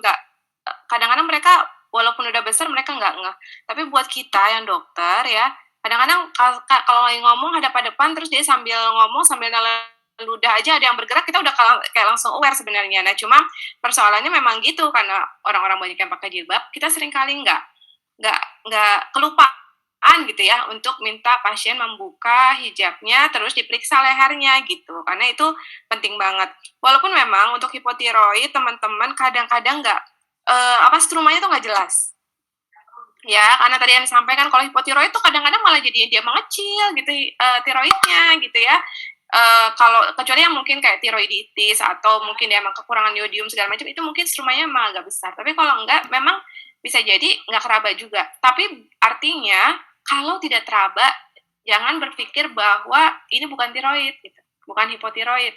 kadang-kadang mereka walaupun udah besar mereka nggak ngeh. Tapi buat kita yang dokter ya, kadang-kadang kalau lagi ngomong hadap-hadapan terus dia sambil ngomong sambil ludah aja ada yang bergerak, kita udah kayak langsung aware sebenarnya. Nah, cuma persoalannya memang gitu, karena orang-orang banyak yang pakai jilbab, kita sering kali nggak kelupaan gitu ya untuk minta pasien membuka hijabnya terus diperiksa lehernya gitu, karena itu penting banget. Walaupun memang untuk hipotiroid teman-teman kadang-kadang strumanya tuh nggak jelas. Ya, karena tadi yang disampaikan kalau hipotiroid itu kadang-kadang malah jadi dia mengecil gitu tiroidnya gitu ya. Kalau kecuali yang mungkin kayak tiroiditis atau mungkin dia emang kekurangan yodium segala macam, itu mungkin strumanya emang agak besar. Tapi kalau enggak, memang bisa jadi nggak teraba juga. Tapi artinya kalau tidak teraba, jangan berpikir bahwa ini bukan tiroid, gitu, bukan hipotiroid.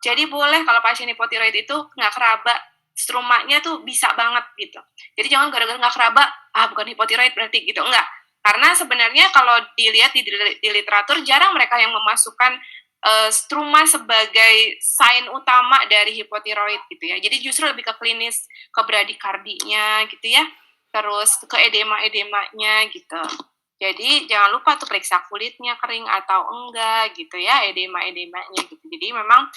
Jadi boleh kalau pasien hipotiroid itu nggak keraba, strumanya tuh bisa banget gitu. Jadi jangan gara-gara nggak keraba, bukan hipotiroid berarti gitu, enggak. Karena sebenarnya kalau dilihat di literatur jarang mereka yang memasukkan struma sebagai sign utama dari hipotiroid gitu ya. Jadi justru lebih ke klinis, ke bradikardinya gitu ya, terus ke edema-edemanya gitu. Jadi jangan lupa tuh periksa kulitnya kering atau enggak gitu ya, edema-edemanya gitu. Jadi memang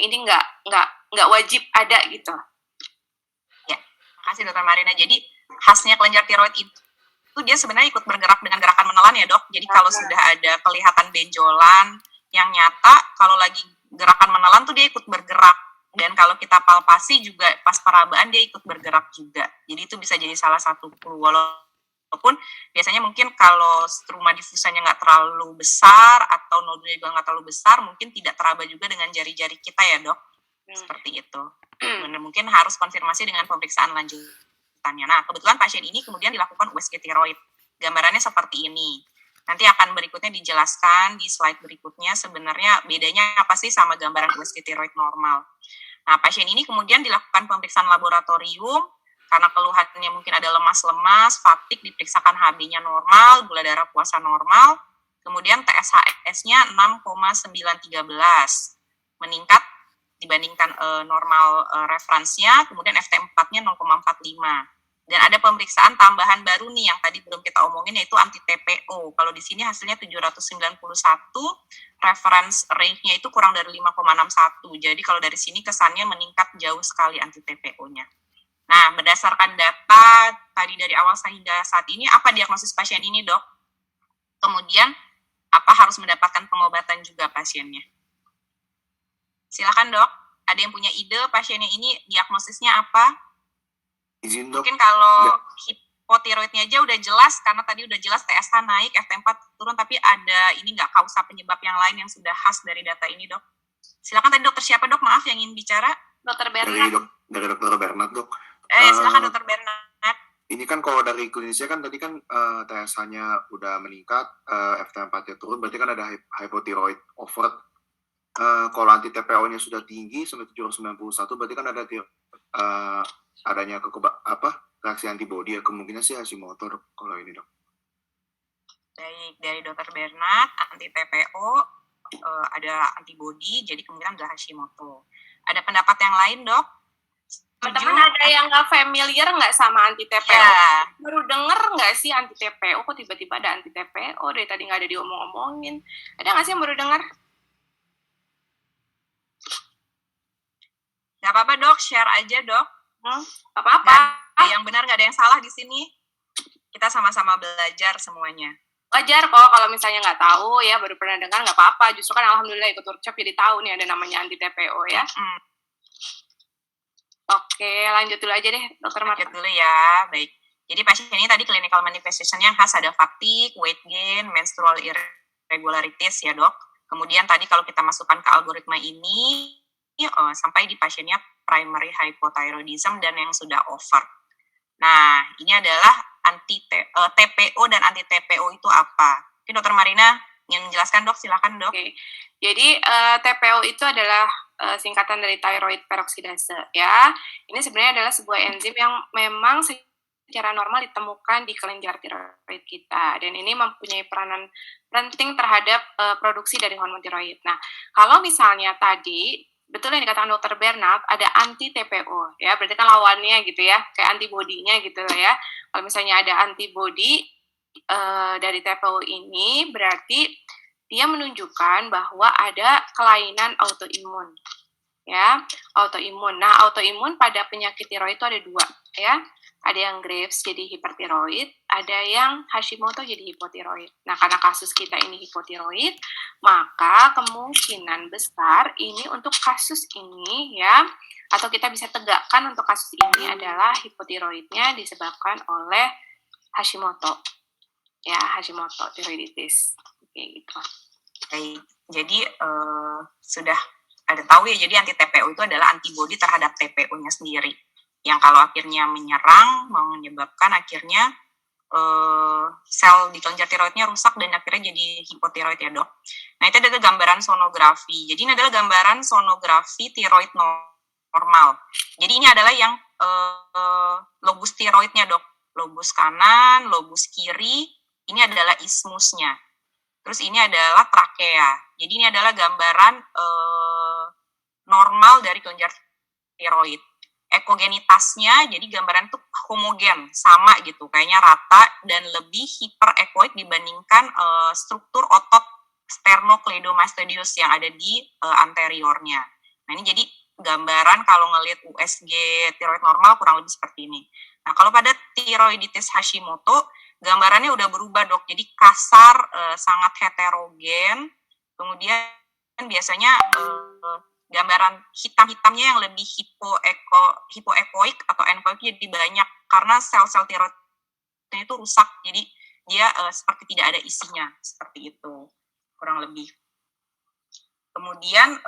ini nggak wajib ada gitu. Ya, makasih Dokter Marina. Jadi khasnya kelenjar tiroid itu dia sebenarnya ikut bergerak dengan gerakan menelan ya dok. Jadi kalau sudah ada kelihatan benjolan yang nyata, kalau lagi gerakan menelan tuh dia ikut bergerak. Dan kalau kita palpasi juga pas perabaan dia ikut bergerak juga. Jadi itu bisa jadi salah satu clue. Walaupun biasanya mungkin kalau struma diffusanya nggak terlalu besar atau nodulnya juga nggak terlalu besar, mungkin tidak teraba juga dengan jari-jari kita ya dok. Seperti itu. Mungkin harus konfirmasi dengan pemeriksaan lanjutannya. Nah kebetulan pasien ini kemudian dilakukan USG tiroid. Gambarannya seperti ini. Nanti akan berikutnya dijelaskan di slide berikutnya sebenarnya bedanya apa sih sama gambaran USG tiroid normal. Nah, pasien ini kemudian dilakukan pemeriksaan laboratorium, karena keluhannya mungkin ada lemas-lemas, fatigue, diperiksakan HB-nya normal, gula darah puasa normal, kemudian TSHS-nya 6,913, meningkat dibandingkan normal referensinya, kemudian FT4-nya 0,45. Dan ada pemeriksaan tambahan baru nih yang tadi belum kita omongin yaitu anti-TPO. Kalau di sini hasilnya 791, reference rate-nya itu kurang dari 5,61. Jadi kalau dari sini kesannya meningkat jauh sekali anti-TPO-nya. Nah, berdasarkan data tadi dari awal hingga saat ini, apa diagnosis pasien ini, dok? Kemudian, apa harus mendapatkan pengobatan juga pasiennya? Silakan, dok. Ada yang punya ide pasiennya ini diagnosisnya apa? Izin dok. Mungkin kalau hipotiroidnya aja udah jelas, karena tadi udah jelas TSH naik, FT4 turun, tapi ada ini nggak kausa penyebab yang lain yang sudah khas dari data ini, dok? Silakan tadi dokter siapa, dok? Maaf yang ingin bicara. Dokter Bernard. Dari dokter Bernard, dok. Silakan dokter Bernard. Ini kan kalau dari klinisnya kan tadi kan TSH-nya udah meningkat, FT4-nya turun, berarti kan ada hypothyroid overt. Kalau anti-TPO-nya sudah tinggi sampai 791, berarti kan ada adanya reaksi antibodi ya, kemungkinan sih Hashimoto kalau ini dok. Baik, dari dokter Bernard, anti-TPO ada antibodi, jadi kemungkinan ada Hashimoto. Ada pendapat yang lain dok? Teman-teman ada yang nggak familiar nggak sama anti-TPO? Ya. Baru denger nggak sih anti-TPO? Kok tiba-tiba ada anti-TPO? Dari tadi nggak ada diomong-omongin. Ada nggak sih yang baru dengar? Nggak apa-apa dok, share aja dok. Apa-apa. Yang benar nggak ada yang salah di sini. Kita sama-sama belajar semuanya. Wajar kok kalau misalnya nggak tahu ya, baru pernah dengar nggak apa-apa. Justru kan alhamdulillah ikut workshop jadi tahu nih ada namanya anti-TPO ya. Oke, lanjut dulu aja deh dokter Marta. Lanjut dulu ya, baik. Jadi pasien ini tadi clinical manifestation yang khas ada fatigue, weight gain, menstrual irregularities ya dok. Kemudian tadi kalau kita masukkan ke algoritma ini, sampai di pasiennya primary hypothyroidism dan yang sudah over. Nah, ini adalah TPO dan anti-TPO itu apa? Mungkin dokter Marina ingin menjelaskan dok, silakan dok. Oke. Jadi TPO itu adalah singkatan dari thyroid peroksidase ya. Ini sebenarnya adalah sebuah enzim yang memang secara normal ditemukan di kelenjar tiroid kita, dan ini mempunyai peranan penting terhadap produksi dari hormon tiroid. Nah, kalau misalnya tadi betul yang dikatakan dokter Bernard ada anti-TPO ya, berarti kan lawannya gitu ya, kayak antibodinya gitu ya. Kalau misalnya ada antibodi dari TPO ini berarti dia menunjukkan bahwa ada kelainan autoimun ya, autoimun. Nah, autoimun pada penyakit tiroid itu ada dua ya. Ada yang Graves jadi hipertiroid, ada yang Hashimoto jadi hipotiroid. Nah, karena kasus kita ini hipotiroid, maka kemungkinan besar ini untuk kasus ini ya, atau kita bisa tegakkan untuk kasus ini adalah hipotiroidnya disebabkan oleh Hashimoto. Ya, Hashimoto tiroiditis. Oke, gitu. Baik, jadi sudah ada tahu ya, jadi anti-TPO itu adalah antibodi terhadap TPO-nya sendiri. Yang kalau akhirnya menyerang, menyebabkan akhirnya sel di kelenjar tiroidnya rusak dan akhirnya jadi hipotiroid ya dok. Nah itu adalah gambaran sonografi. Jadi ini adalah gambaran sonografi tiroid normal. Jadi ini adalah yang lobus tiroidnya dok. Lobus kanan, lobus kiri, ini adalah ismusnya. Terus ini adalah trakea. Jadi ini adalah gambaran normal dari kelenjar tiroid. ekogenitasnya, jadi gambaran tuh homogen, sama gitu, kayaknya rata dan lebih hiperekoik dibandingkan struktur otot sternocleidomastoideus yang ada di anteriornya. Nah ini jadi gambaran kalau ngelihat USG tiroid normal kurang lebih seperti ini. Nah kalau pada tiroiditis Hashimoto gambarannya udah berubah dok, jadi kasar, sangat heterogen, kemudian biasanya gambaran hitam-hitamnya yang lebih hipoekoik atau enkoik jadi banyak karena sel-sel tiroidnya itu rusak, jadi dia seperti tidak ada isinya, seperti itu kurang lebih. Kemudian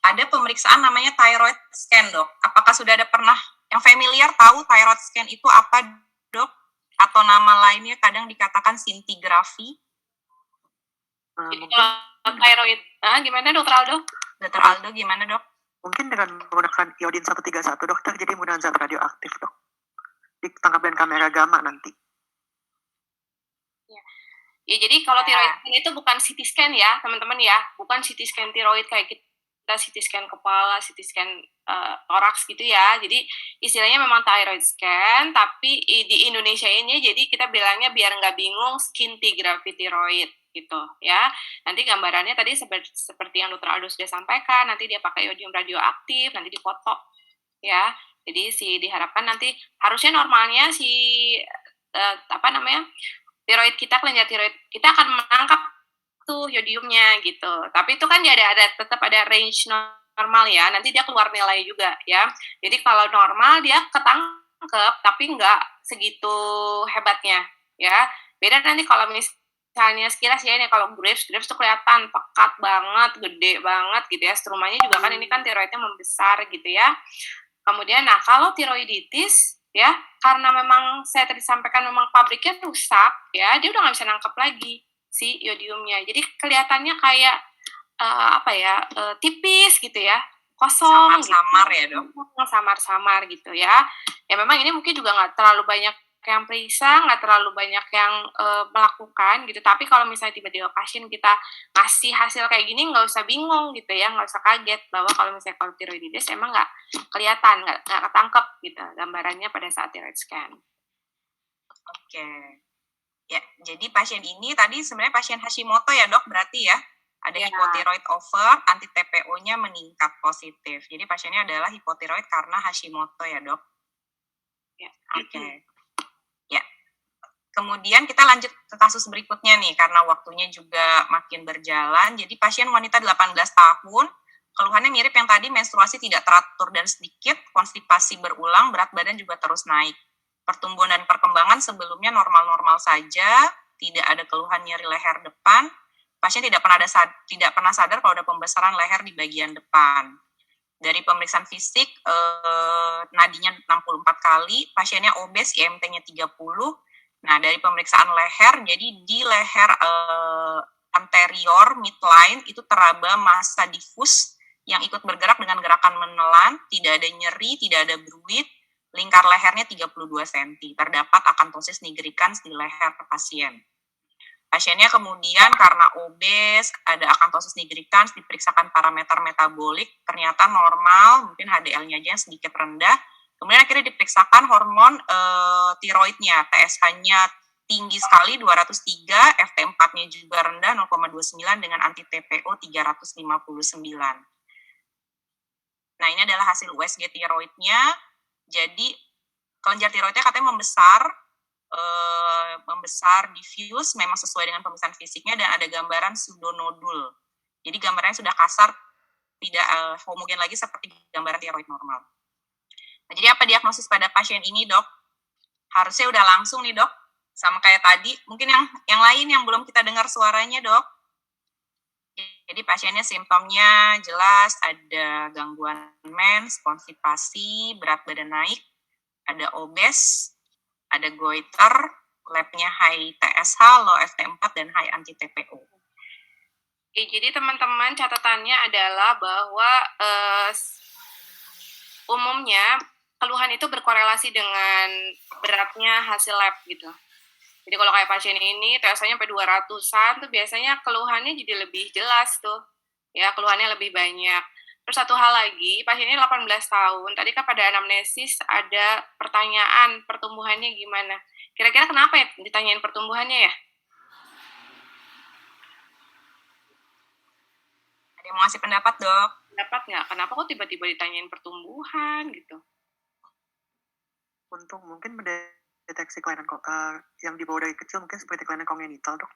ada pemeriksaan namanya thyroid scan dok. Apakah sudah ada pernah yang familiar tahu thyroid scan itu apa dok? Atau nama lainnya kadang dikatakan scintigraphy. Jadi kalau thyroid, gimana dokter Aldo? Dokter Aldo gimana dok? Mungkin dengan menggunakan iodin 131 dokter, jadi menggunakan zat radioaktif dok. Ditangkap dengan kamera gamma nanti. Ya jadi kalau tiroid itu bukan CT scan ya teman-teman ya, bukan CT scan tiroid kayak kita CT scan kepala, CT scan toraks gitu ya. Jadi istilahnya memang thyroid scan, tapi di Indonesia ini jadi kita bilangnya biar nggak bingung scintigraphy tiroid gitu ya. Nanti gambarannya tadi seperti yang Dr. Aldo sudah sampaikan, nanti dia pakai iodium radioaktif, nanti dipoto ya. Jadi diharapkan nanti harusnya normalnya tiroid kita, kelenjar tiroid kita akan menangkap tuh iodiumnya gitu. Tapi itu kan dia tetap ada range normal ya. Nanti dia keluar nilai juga ya. Jadi kalau normal dia ketangkep tapi nggak segitu hebatnya ya. Beda nanti kalau misalnya sekilas ya ini kalau Graves tuh kelihatan pekat banget, gede banget gitu ya. Strumanya juga kan ini kan tiroidnya membesar gitu ya. Kemudian nah kalau tiroiditis ya, karena memang saya tadi sampaikan memang pabriknya rusak, ya, dia udah nggak bisa nangkep lagi si iodiumnya. Jadi kelihatannya kayak tipis gitu ya, kosong. Samar-samar gitu. Ya dok? Samar-samar gitu ya. Ya memang ini mungkin juga nggak terlalu banyak yang periksa, nggak terlalu banyak yang melakukan gitu. Tapi kalau misalnya tiba-tiba pasien kita ngasih hasil kayak gini, nggak usah bingung gitu ya, nggak usah kaget bahwa kalau misalnya kalau tiroiditis emang nggak kelihatan, nggak ketangkep gitu gambarannya pada saat tiroid scan. Oke. Ya, jadi pasien ini tadi sebenarnya pasien Hashimoto ya dok, berarti ya? Ada hipotiroid over, anti-TPO-nya meningkat positif. Jadi pasiennya adalah hipotiroid karena Hashimoto ya dok? Ya. Oke. Ya. Kemudian kita lanjut ke kasus berikutnya nih, karena waktunya juga makin berjalan. Jadi pasien wanita 18 tahun, keluhannya mirip yang tadi, menstruasi tidak teratur dan sedikit, konstipasi berulang, berat badan juga terus naik. Pertumbuhan dan perkembangan sebelumnya normal-normal saja, tidak ada keluhan nyeri leher depan. Pasien tidak pernah sadar kalau ada pembesaran leher di bagian depan. Dari pemeriksaan fisik, nadinya 64 kali, pasiennya obes, IMT-nya 30. Nah, dari pemeriksaan leher, jadi di leher anterior midline itu teraba massa difus yang ikut bergerak dengan gerakan menelan, tidak ada nyeri, tidak ada bruit, lingkar lehernya 32 cm. Terdapat akanthosis nigricans di leher pasien. Pasiennya kemudian karena obes, ada akanthosis nigricans, diperiksakan parameter metabolik, ternyata normal, mungkin HDL-nya aja yang sedikit rendah. Kemudian akhirnya diperiksakan hormon tiroidnya, TSH-nya tinggi sekali 203, FT4-nya juga rendah 0,29 dengan anti-TPO 359. Nah, ini adalah hasil USG tiroidnya. Jadi kelenjar tiroidnya katanya membesar diffuse, memang sesuai dengan pemeriksaan fisiknya, dan ada gambaran pseudonodul. Jadi gambarannya sudah kasar, tidak homogen lagi seperti gambaran tiroid normal. Nah, jadi apa diagnosis pada pasien ini dok? Harusnya udah langsung nih dok, sama kayak tadi. Mungkin yang lain yang belum kita dengar suaranya dok. Jadi pasiennya simptomnya jelas, ada gangguan mens, konstipasi, berat badan naik, ada obes, ada goiter, labnya high TSH, low FT4, dan high anti-TPO. Jadi teman-teman catatannya adalah bahwa umumnya keluhan itu berkorelasi dengan beratnya hasil lab gitu. Jadi kalau kayak pasien ini TSH-nya sampai 200-an tuh biasanya keluhannya jadi lebih jelas tuh. Ya, keluhannya lebih banyak. Terus satu hal lagi, pasien ini 18 tahun. Tadi kan pada anamnesis ada pertanyaan pertumbuhannya gimana. Kira-kira kenapa ya ditanyain pertumbuhannya ya? Ada yang mau ngasih pendapat, Dok? Dapat nggak? Kenapa kok tiba-tiba ditanyain pertumbuhan gitu? Untuk mungkin mendeteksi kelainan yang dibawa dari kecil mungkin seperti kelainan kongenital, Dok.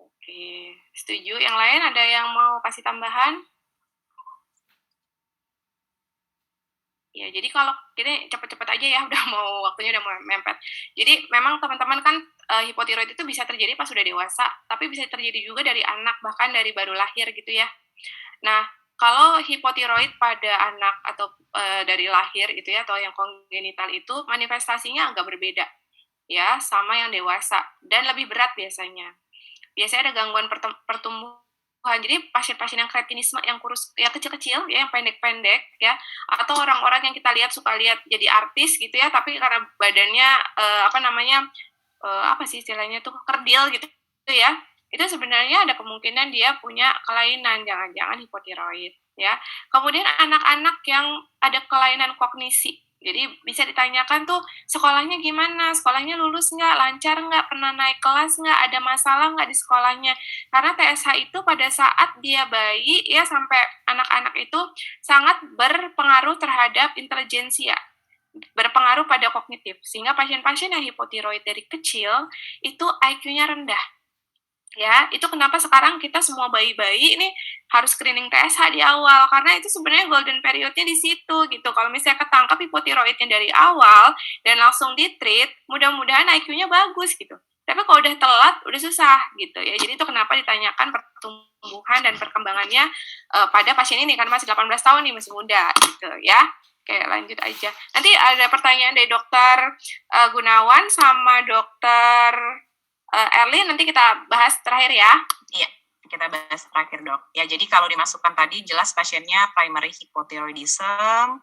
Oke, setuju. Yang lain ada yang mau kasih tambahan? Ya, jadi kalau ini cepet-cepet aja ya, waktunya udah mau mepet. Jadi memang teman-teman kan hipotiroid itu bisa terjadi pas sudah dewasa, tapi bisa terjadi juga dari anak, bahkan dari baru lahir gitu ya. Nah, kalau hipotiroid pada anak atau dari lahir itu ya, atau yang kongenital itu manifestasinya agak berbeda ya, sama yang dewasa dan lebih berat biasanya. Biasanya ada gangguan pertumbuhan. Jadi pasien-pasien yang kretinisme yang kurus, ya kecil-kecil ya, yang pendek-pendek ya, atau orang-orang yang kita lihat suka lihat jadi artis gitu ya, tapi karena badannya apa sih istilahnya tuh kerdil gitu ya, itu sebenarnya ada kemungkinan dia punya kelainan, jangan-jangan hipotiroid ya. Kemudian anak-anak yang ada kelainan kognisi, jadi bisa ditanyakan tuh sekolahnya gimana, sekolahnya lulus nggak, lancar nggak, pernah naik kelas nggak, ada masalah nggak di sekolahnya. Karena TSH itu pada saat dia bayi ya sampai anak-anak itu sangat berpengaruh terhadap intelijensia, berpengaruh pada kognitif. Sehingga pasien-pasien yang hipotiroid dari kecil itu IQ-nya rendah. Ya, itu kenapa sekarang kita semua bayi-bayi ini harus screening TSH di awal, karena itu sebenarnya golden periodnya di situ gitu. Kalau misalnya ketangkap hipotiroidnya dari awal dan langsung di-treat, mudah-mudahan IQ-nya bagus gitu. Tapi kalau udah telat, udah susah gitu ya. Jadi itu kenapa ditanyakan pertumbuhan dan perkembangannya pada pasien ini, karena masih 18 tahun nih, masih muda gitu ya. Oke, lanjut aja. Nanti ada pertanyaan dari dokter Gunawan sama dokter Erlin, nanti kita bahas terakhir ya. Iya, kita bahas terakhir, Dok. Ya, jadi kalau dimasukkan tadi jelas pasiennya primary hypothyroidism.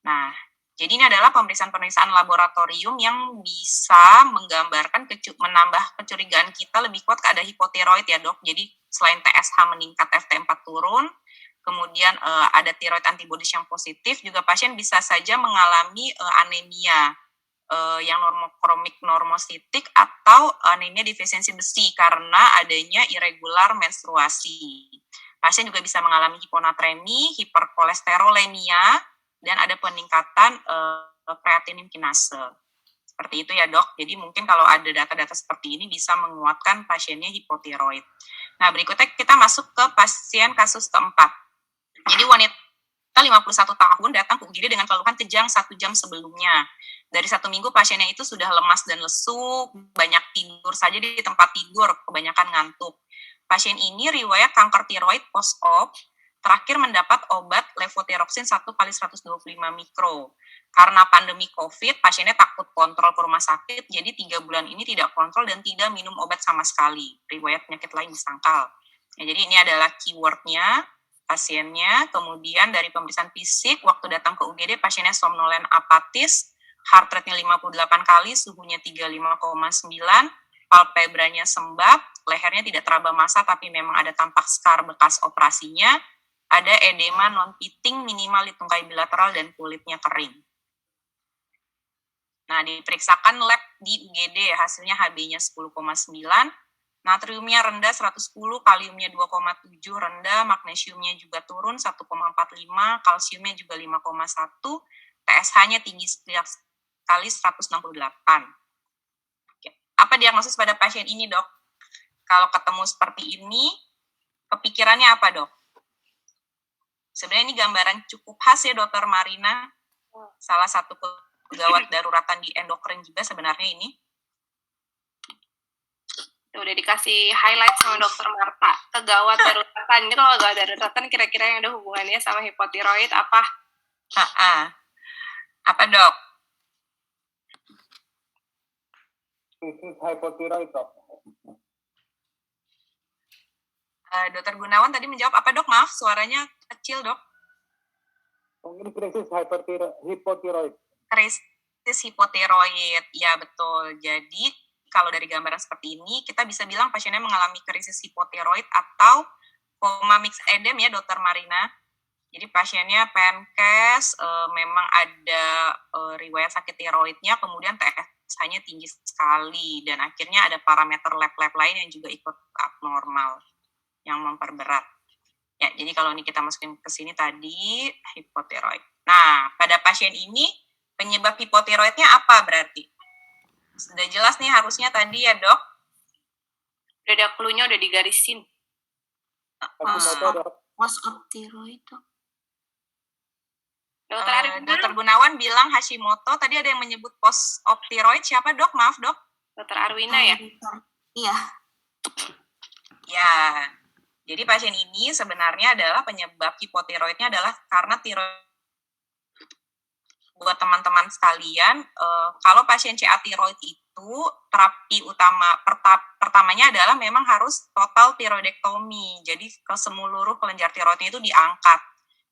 Nah, jadi ini adalah pemeriksaan-pemeriksaan laboratorium yang bisa menggambarkan menambah kecurigaan kita lebih kuat ke ada hipotiroid ya, Dok. Jadi selain TSH meningkat, FT4 turun, kemudian ada thyroid antibodies yang positif, juga pasien bisa saja mengalami anemia yang normokromik normositik atau anemia defisiensi besi karena adanya irregular menstruasi. Pasien juga bisa mengalami hiponatremi, hiperkolesterolemia, dan ada peningkatan kreatinin kinase. Seperti itu ya, Dok. Jadi mungkin kalau ada data-data seperti ini bisa menguatkan pasiennya hipotiroid. Nah, berikutnya kita masuk ke pasien kasus keempat. Jadi wanita 51 tahun datang ke UGD dengan keluhan kejang 1 jam sebelumnya. Dari 1 minggu pasiennya itu sudah lemas dan lesu, banyak tidur saja di tempat tidur, kebanyakan ngantuk. Pasien ini riwayat kanker tiroid post-op, terakhir mendapat obat levothyroxine 1x125 mikro. Karena pandemi COVID, pasiennya takut kontrol ke rumah sakit, jadi 3 bulan ini tidak kontrol dan tidak minum obat sama sekali. Riwayat penyakit lain disangkal. Ya, jadi ini adalah keywordnya, pasiennya. Kemudian dari pemeriksaan fisik, waktu datang ke UGD, pasiennya somnolen apatis, heart rate-nya 58 kali, suhunya 35,9, palpebranya sembab, lehernya tidak teraba massa tapi memang ada tampak scar bekas operasinya, ada edema non-pitting minimal di tungkai bilateral dan kulitnya kering. Nah, diperiksakan lab di UGD, hasilnya HB-nya 10,9, natriumnya rendah 110, kaliumnya 2,7 rendah, magnesiumnya juga turun 1,45, kalsiumnya juga 5,1, TSH-nya tinggi sekali 168. Oke. Apa diagnosis pada pasien ini, Dok? Kalau ketemu seperti ini, kepikirannya apa, Dok? Sebenarnya ini gambaran cukup khas ya, Dr. Marina. Salah satu pegawat daruratan di endokrin juga sebenarnya ini. Udah dikasih highlight sama dokter Marta. Kegawat daruratan. Ini kalau kegawat daruratan kira-kira yang ada hubungannya sama hipotiroid apa? Apa, Dok? Krisis hypothyroid, Dok. Dokter Gunawan tadi menjawab apa, Dok? Maaf, suaranya kecil, Dok. Mungkin krisis hipotiroid. Krisis hipotiroid, ya betul. Jadi kalau dari gambaran seperti ini, kita bisa bilang pasiennya mengalami krisis hipotiroid atau koma mixed edem ya, Dokter Marina. Jadi pasiennya PNCAS, memang ada riwayat sakit tiroidnya, kemudian TSH-nya tinggi sekali, dan akhirnya ada parameter lab-lab lain yang juga ikut abnormal, yang memperberat. Ya, jadi kalau ini kita masukin ke sini tadi, hipotiroid. Nah, pada pasien ini, penyebab hipotiroidnya apa berarti? Sudah jelas nih harusnya tadi ya, Dok? Udah ada clue-nya, udah digarisin. Hashimoto, Dok. Was of tiroid itu. Dokter Arifina, Dokter Gunawan bilang Hashimoto, tadi ada yang menyebut post op tiroid, siapa Dok? Maaf Dok. Dokter Arwina ya? Iya. Ya, jadi pasien ini sebenarnya adalah penyebab hipotiroidnya adalah karena tiroid. Buat teman-teman sekalian, kalau pasien CA tiroid itu terapi utama pertamanya adalah memang harus total tiroidektomi. Jadi keseluruh kelenjar tiroidnya itu diangkat.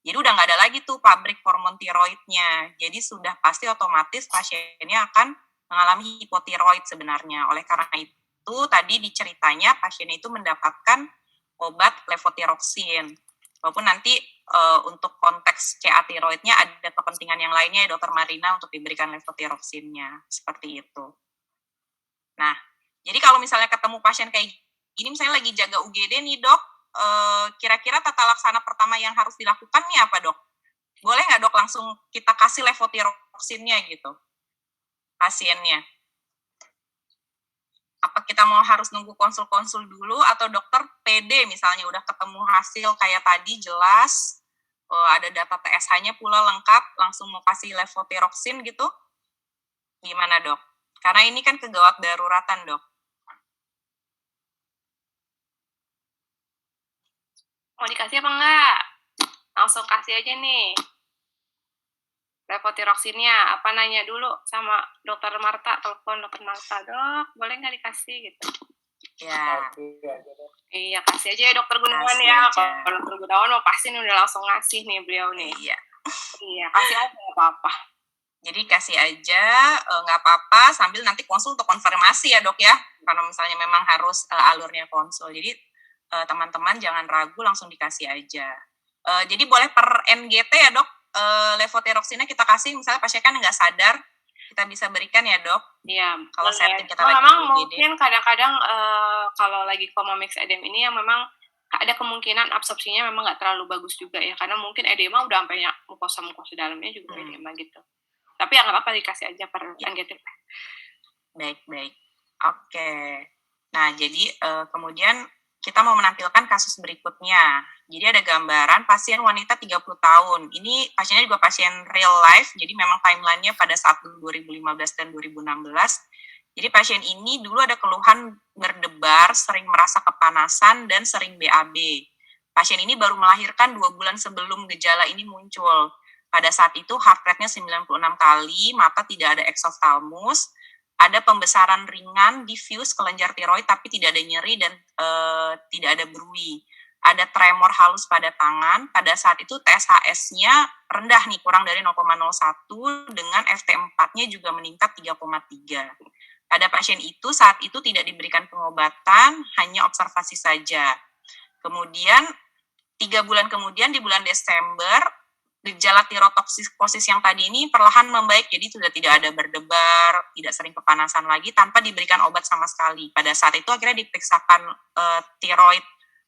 Jadi udah nggak ada lagi tuh pabrik hormon tiroidnya. Jadi sudah pasti otomatis pasiennya akan mengalami hipotiroid sebenarnya. Oleh karena itu tadi diceritanya pasien itu mendapatkan obat levotiroxin. Walaupun nanti untuk konteks CA tiroidnya ada kepentingan yang lainnya ya Dokter Marina untuk diberikan levotiroxinnya. Seperti itu. Nah, jadi kalau misalnya ketemu pasien kayak gini, misalnya lagi jaga UGD nih Dok, kira-kira tata laksana pertama yang harus dilakukan nih apa Dok? Boleh nggak Dok langsung kita kasih levotiroxinnya gitu pasiennya? Apa kita mau harus nunggu konsul-konsul dulu atau dokter PD misalnya udah ketemu hasil kayak tadi jelas, ada data TSH-nya pula lengkap, langsung mau kasih levotiroxin gitu? Gimana Dok? Karena ini kan kegawat daruratan Dok. Mau dikasih apa enggak? Langsung kasih aja nih. Levotiroxinnya, apa nanya dulu sama dokter Marta, telepon dokter Marta, Dok, boleh nggak dikasih gitu? Ya. Iya, kasih aja ya dokter Gunawan Kasih ya. aja. Kalau dokter Gunawan mau pasti nih udah langsung ngasih nih beliau nih. Iya. Iya, kasih aja nggak apa-apa. Jadi kasih aja, nggak apa-apa, sambil nanti konsul untuk konfirmasi ya Dok ya. Karena misalnya memang harus alurnya konsul. Jadi teman-teman jangan ragu, langsung dikasih aja. Jadi boleh per NGT ya Dok, levotiroxinnya kita kasih, misalnya pasien kan nggak sadar, kita bisa berikan ya Dok. Iya, Kalau setting kita Cuma lagi memang UGD. mungkin kadang-kadang kalau lagi Comomix edem ini yang memang ada kemungkinan absorpsinya memang nggak terlalu bagus juga ya, karena mungkin edema udah sampai mukosa dalamnya juga edema gitu. Tapi ya nggak apa-apa dikasih aja per NGT. Baik. Oke. Nah, jadi kemudian kita mau menampilkan kasus berikutnya. Jadi ada gambaran pasien wanita 30 tahun. Ini pasiennya juga pasien real life, jadi memang timeline-nya pada saat 2015 dan 2016. Jadi pasien ini dulu ada keluhan berdebar, sering merasa kepanasan, dan sering BAB. Pasien ini baru melahirkan 2 bulan sebelum gejala ini muncul. Pada saat itu heart rate-nya 96 kali, mata tidak ada exophthalmos, ada pembesaran ringan, diffuse kelenjar tiroid tapi tidak ada nyeri dan tidak ada berui. Ada tremor halus pada tangan. Pada saat itu TSHS-nya rendah nih, kurang dari 0,01 dengan FT4-nya juga meningkat 3,3. Pada pasien itu saat itu tidak diberikan pengobatan, hanya observasi saja. Kemudian 3 bulan kemudian di bulan Desember, gejala tirotoksikosis yang tadi ini perlahan membaik, jadi sudah tidak ada berdebar, tidak sering kepanasan lagi, tanpa diberikan obat sama sekali. Pada saat itu akhirnya diperiksakan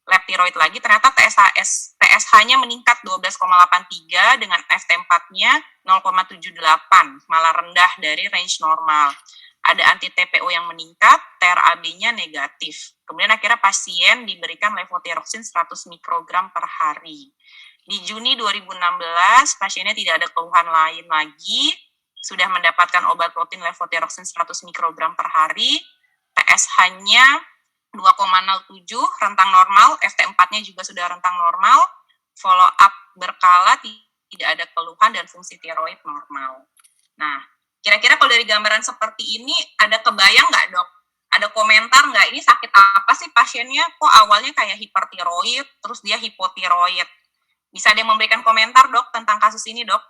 lab tiroid lagi, ternyata TSH-nya meningkat 12,83 dengan FT4-nya 0,78, malah rendah dari range normal. Ada anti-TPO yang meningkat, TRAB-nya negatif. Kemudian akhirnya pasien diberikan levotiroxin 100 mikrogram per hari. Di Juni 2016, pasiennya tidak ada keluhan lain lagi, sudah mendapatkan obat protein levotiroxin 100 mikrogram per hari, TSH-nya 2,07, rentang normal, FT4-nya juga sudah rentang normal, follow up berkala, tidak ada keluhan, dan fungsi tiroid normal. Nah, kira-kira kalau dari gambaran seperti ini, ada kebayang nggak Dok? Ada komentar nggak, ini sakit apa sih pasiennya? Kok awalnya kayak hipertiroid, terus dia hipotiroid? Bisa ada yang memberikan komentar Dok tentang kasus ini Dok?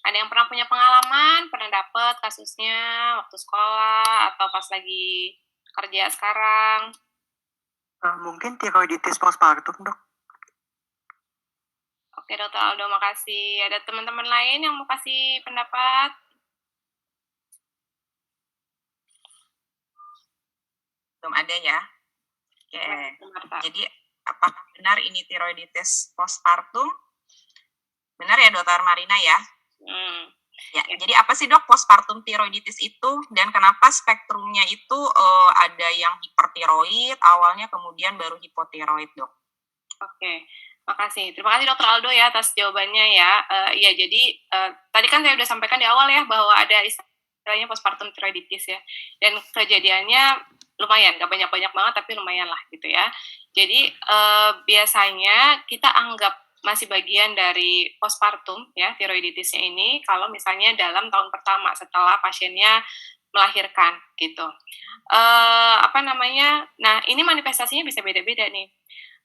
Ada yang pernah punya pengalaman, pernah dapet kasusnya waktu sekolah atau pas lagi kerja sekarang? Mungkin tiroiditis postpartum, Dok. Oke, Dr. Aldo, makasih. Ada teman-teman lain yang mau kasih pendapat? Belum ada ya? Oke. Marta. Jadi apakah benar ini tiroiditis postpartum? Benar ya, Dokter Marina ya? Ya, jadi apa sih dok postpartum tiroiditis itu dan kenapa spektrumnya itu ada yang hipertiroid awalnya kemudian baru hipotiroid dok? Oke, makasih. Terima kasih Dokter Aldo ya atas jawabannya ya. Iya, jadi tadi kan saya udah sampaikan di awal ya bahwa ada istilahnya postpartum tiroiditis ya. Dan kejadiannya lumayan, gak banyak-banyak banget tapi lumayan lah gitu ya. Jadi biasanya kita anggap masih bagian dari postpartum ya tiroiditisnya ini kalau misalnya dalam tahun pertama setelah pasiennya melahirkan gitu. Nah ini manifestasinya bisa beda-beda nih.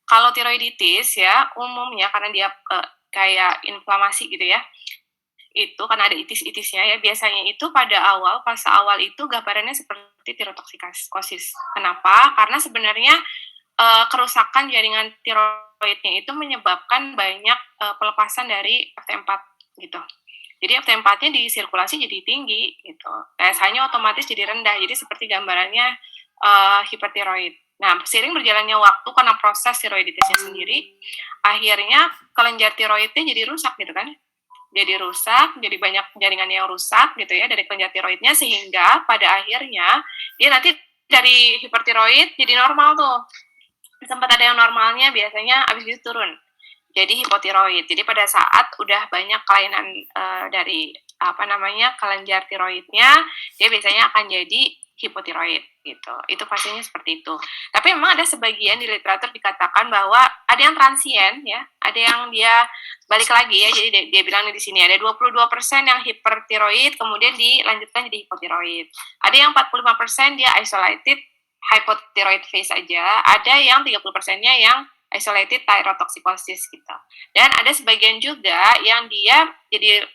Kalau tiroiditis ya umumnya karena dia kayak inflamasi gitu ya, itu karena ada itis-itisnya ya, biasanya itu pada fase awal itu gambarannya seperti tirotoksikosis. Kenapa? Karena sebenarnya kerusakan jaringan tiroidnya itu menyebabkan banyak pelepasan dari FT4 gitu. Jadi FT4-nya di sirkulasi jadi tinggi gitu. TSH-nya otomatis jadi rendah. Jadi seperti gambarannya hipertiroid. Nah, seiring berjalannya waktu karena proses tiroiditisnya sendiri, akhirnya kelenjar tiroidnya jadi rusak gitu kan. Jadi rusak, jadi banyak jaringan yang rusak gitu ya dari kelenjar tiroidnya sehingga pada akhirnya dia nanti dari hipertiroid jadi normal tuh. Sempat ada yang normalnya biasanya abis itu turun jadi hipotiroid. Jadi pada saat udah banyak kelainan dari kelenjar tiroidnya, dia biasanya akan jadi hipotiroid gitu. Itu pasiennya seperti itu. Tapi memang ada sebagian di literatur dikatakan bahwa ada yang transien ya, ada yang dia balik lagi ya. Jadi dia bilang di sini ada 22% yang hipertiroid kemudian dilanjutkan jadi hipotiroid. Ada yang 45% dia isolated hypothyroid phase aja, ada yang 30%-nya yang isolated thyrotoxicosis gitu. Dan ada sebagian juga yang dia jadi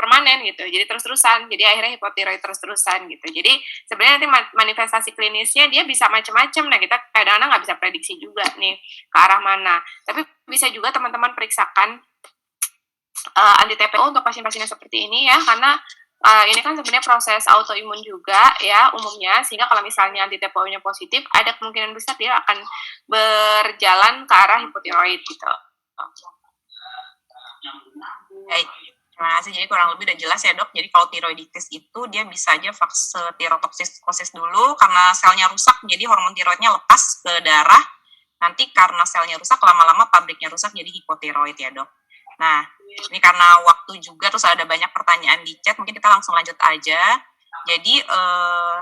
permanen gitu, jadi terus-terusan, jadi akhirnya hipotiroid terus-terusan gitu. Jadi sebenarnya nanti manifestasi klinisnya dia bisa macam-macam. Nah kita kadang-kadang nggak bisa prediksi juga nih ke arah mana. Tapi bisa juga teman-teman periksakan anti TPO untuk pasien-pasien seperti ini ya, karena ini kan sebenarnya proses autoimun juga ya umumnya, sehingga kalau misalnya anti TPO-nya positif, ada kemungkinan besar dia akan berjalan ke arah hipotiroid gitu. Baik, terima kasih. Jadi kurang lebih udah jelas ya dok. Jadi kalau tiroiditis itu dia bisa aja fase tirotoksikosis dulu karena selnya rusak, jadi hormon tiroidnya lepas ke darah. Nanti karena selnya rusak, lama-lama pabriknya rusak jadi hipotiroid ya dok. Nah, ini karena waktu juga terus ada banyak pertanyaan di chat, mungkin kita langsung lanjut aja. Jadi